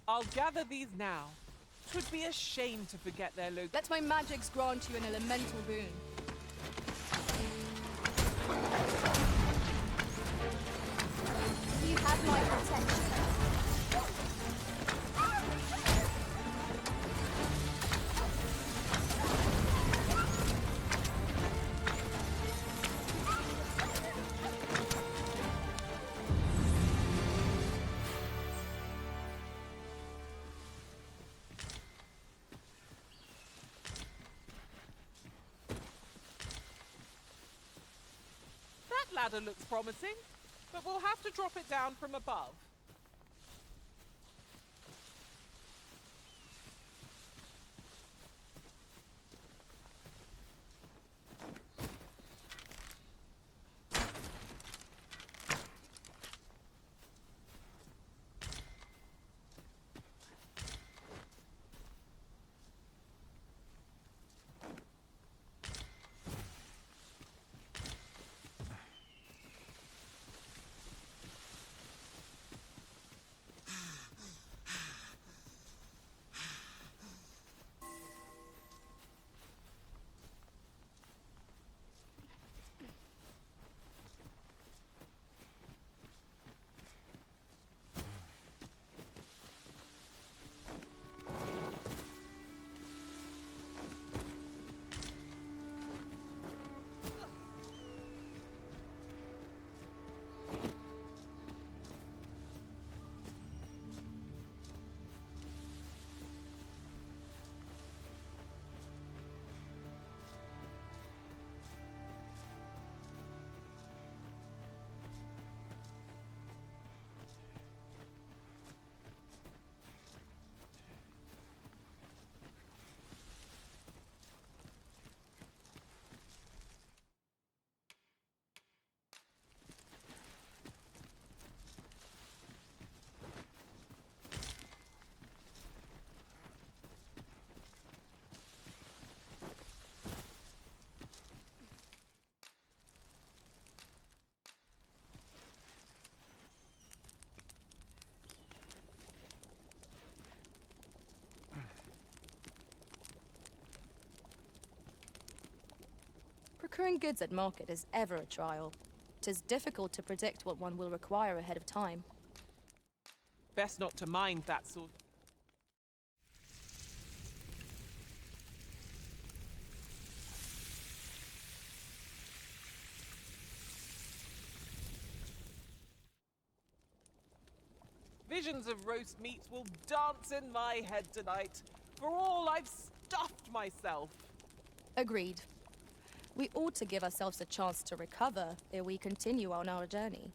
I'll gather these now. 'Twould be a shame to forget their location. Let my magics grant you an elemental boon. You have my protection. That ladder looks promising, but we'll have to drop it down from above. Procuring goods at market is ever a trial. 'Tis difficult to predict what one will require ahead of time. Best not to mind that sort. Visions of roast meat will dance in my head tonight, for all I've stuffed myself. Agreed. We ought to give ourselves a chance to recover ere we continue on our journey.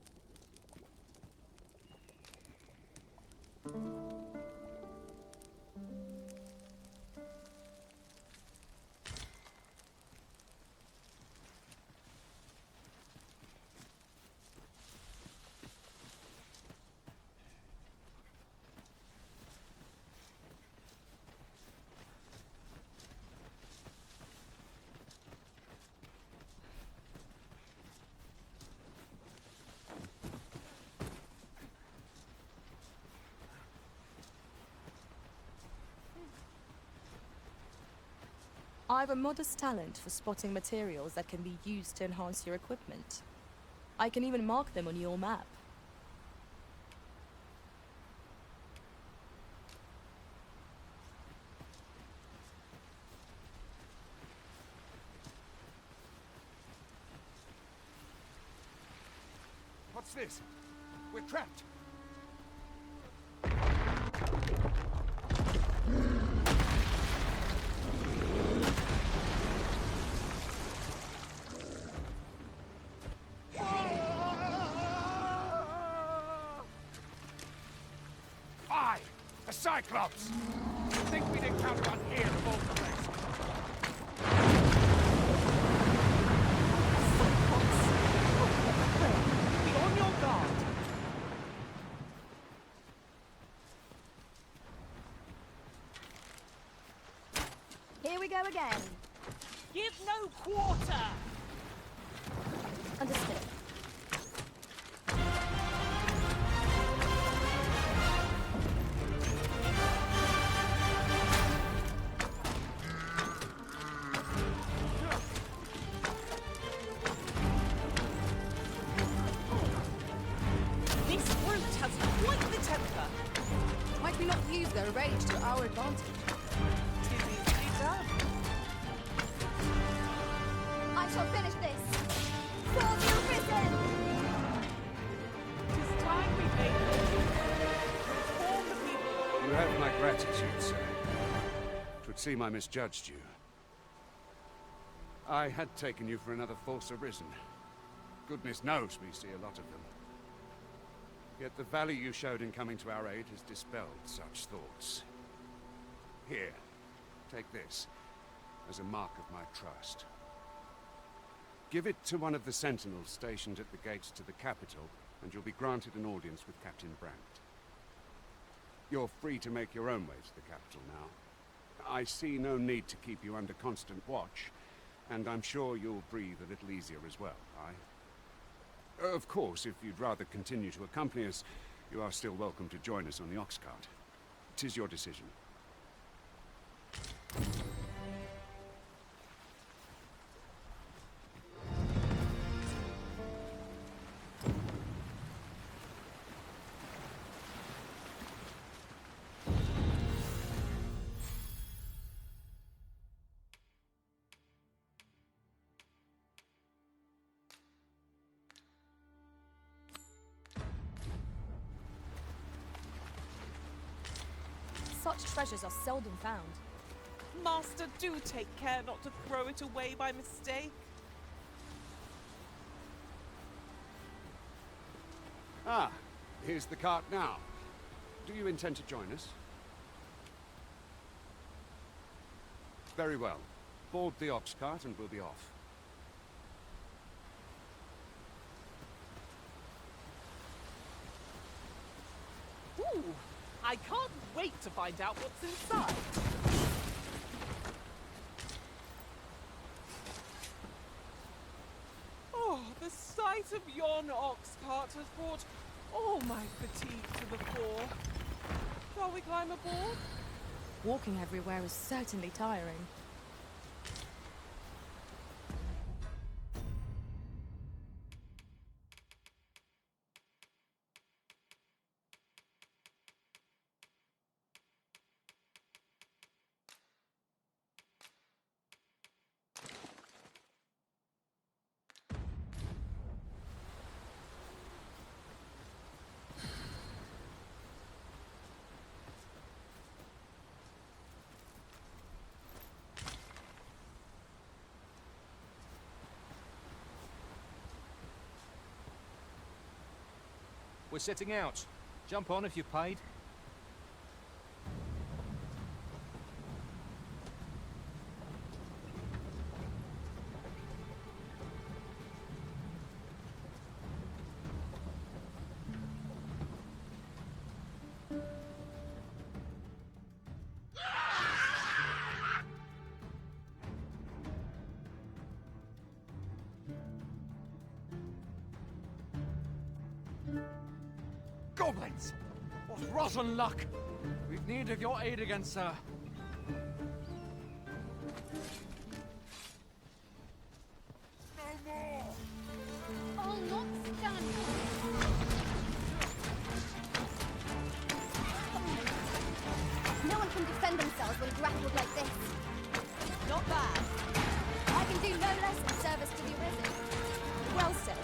I've a modest talent for spotting materials that can be used to enhance your equipment. I can even mark them on your map. What's this? We're trapped. A Cyclops! I think we'd encounter one here of all places. Be on your guard. Here we go again. Give no quarter! Understood. Might we not use their rage to our advantage? I shall finish this. For the Arisen! 'Tis time we made reform the people. You have my gratitude, sir. 'Twould seem I misjudged you. I had taken you for another false Arisen. Goodness knows we see a lot of them. Yet the value you showed in coming to our aid has dispelled such thoughts. Here, take this, as a mark of my trust. Give it to one of the sentinels stationed at the gates to the capital, and you'll be granted an audience with Captain Brandt. You're free to make your own way to the capital now. I see no need to keep you under constant watch, and I'm sure you'll breathe a little easier as well, aye? Of course, if you'd rather continue to accompany us, you are still welcome to join us on the ox cart. 'Tis your decision. Such treasures are seldom found. Master, do take care not to throw it away by mistake. Ah, here's the cart now. Do you intend to join us? Very well. Board the ox cart and we'll be off. Ooh, I can't wait to find out what's inside. Oh, the sight of yon ox cart has brought all my fatigue to the fore. Shall we climb aboard? Walking everywhere is certainly tiring. We're setting out. Jump on if you've paid. Goblins! What rotten luck! We've need of your aid again, sir. I'll not stand. No one can defend themselves when grappled like this. Not bad. I can do no less in service to the Arisen. Well said.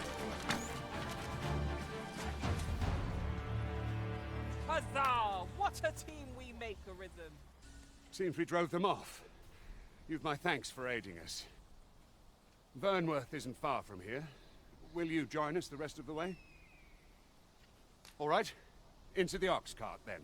Huzzah! What a team we make, Arisen. Seems we drove them off. You've my thanks for aiding us. Vernworth isn't far from here. Will you join us the rest of the way? All right. Into the ox cart, then.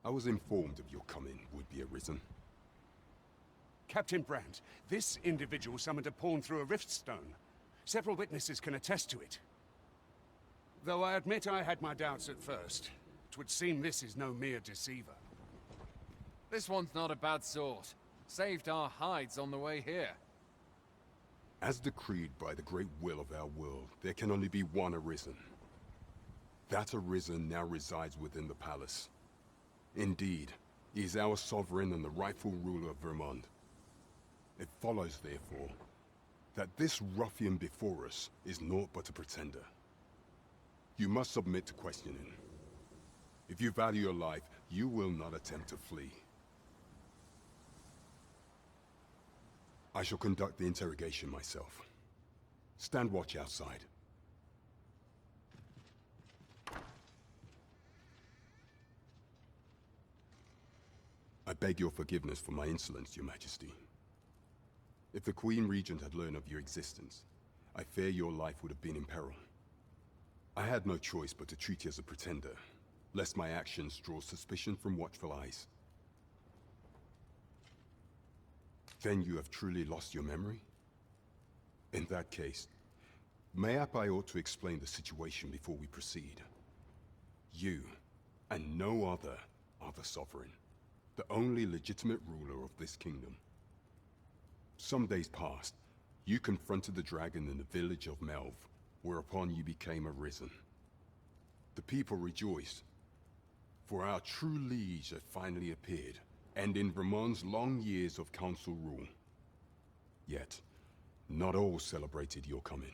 I was informed of your coming would be Arisen. Captain Brandt, this individual summoned a pawn through a rift stone. Several witnesses can attest to it. Though I admit I had my doubts at first. 'Twould seem this is no mere deceiver. This one's not a bad sort. Saved our hides on the way here. As decreed by the great will of our world, there can only be one Arisen. That Arisen now resides within the palace. Indeed, he is our sovereign and the rightful ruler of Vermont. It follows, therefore, that this ruffian before us is naught but a pretender. You must submit to questioning. If you value your life, you will not attempt to flee. I shall conduct the interrogation myself. Stand watch outside. I beg your forgiveness for my insolence, Your Majesty. If the Queen Regent had learned of your existence, I fear your life would have been in peril. I had no choice but to treat you as a pretender, lest my actions draw suspicion from watchful eyes. Then you have truly lost your memory? In that case, mayhap I ought to explain the situation before we proceed. You, and no other, are the sovereign. The only legitimate ruler of this kingdom. Some days past, you confronted the dragon in the village of Melv, whereupon you became Arisen. The people rejoiced, for our true liege had finally appeared, ending Vermont's long years of council rule. Yet, not all celebrated your coming.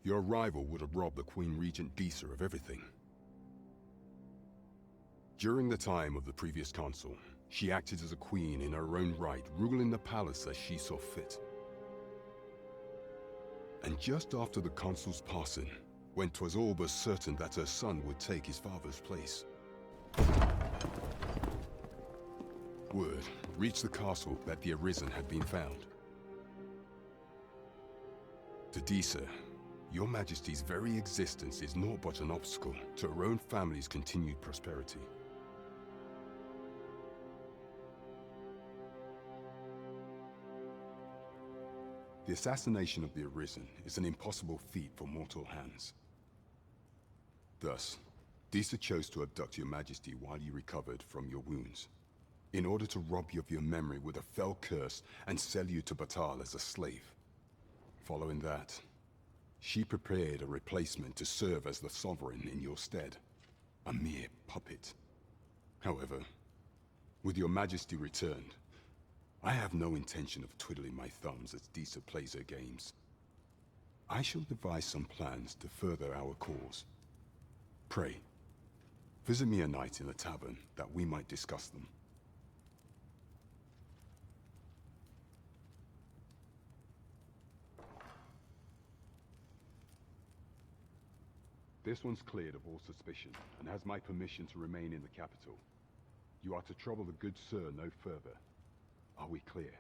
Your arrival would have robbed the Queen Regent Disa of everything. During the time of the previous council, she acted as a queen in her own right, ruling the palace as she saw fit. And just after the council's passing, when 'twas all but certain that her son would take his father's place, word reached the castle that the Arisen had been found. To Disa, Your Majesty's very existence is naught but an obstacle to our own family's continued prosperity. The assassination of the Arisen is an impossible feat for mortal hands. Thus, Disa chose to abduct your Majesty while you recovered from your wounds, in order to rob you of your memory with a fell curse and sell you to Batal as a slave. Following that, she prepared a replacement to serve as the Sovereign in your stead, a mere puppet. However, with your Majesty returned, I have no intention of twiddling my thumbs as Disa plays her games. I shall devise some plans to further our cause. Pray, visit me a night in the tavern that we might discuss them. This one's cleared of all suspicion and has my permission to remain in the capital. You are to trouble the good sir no further. Are we clear?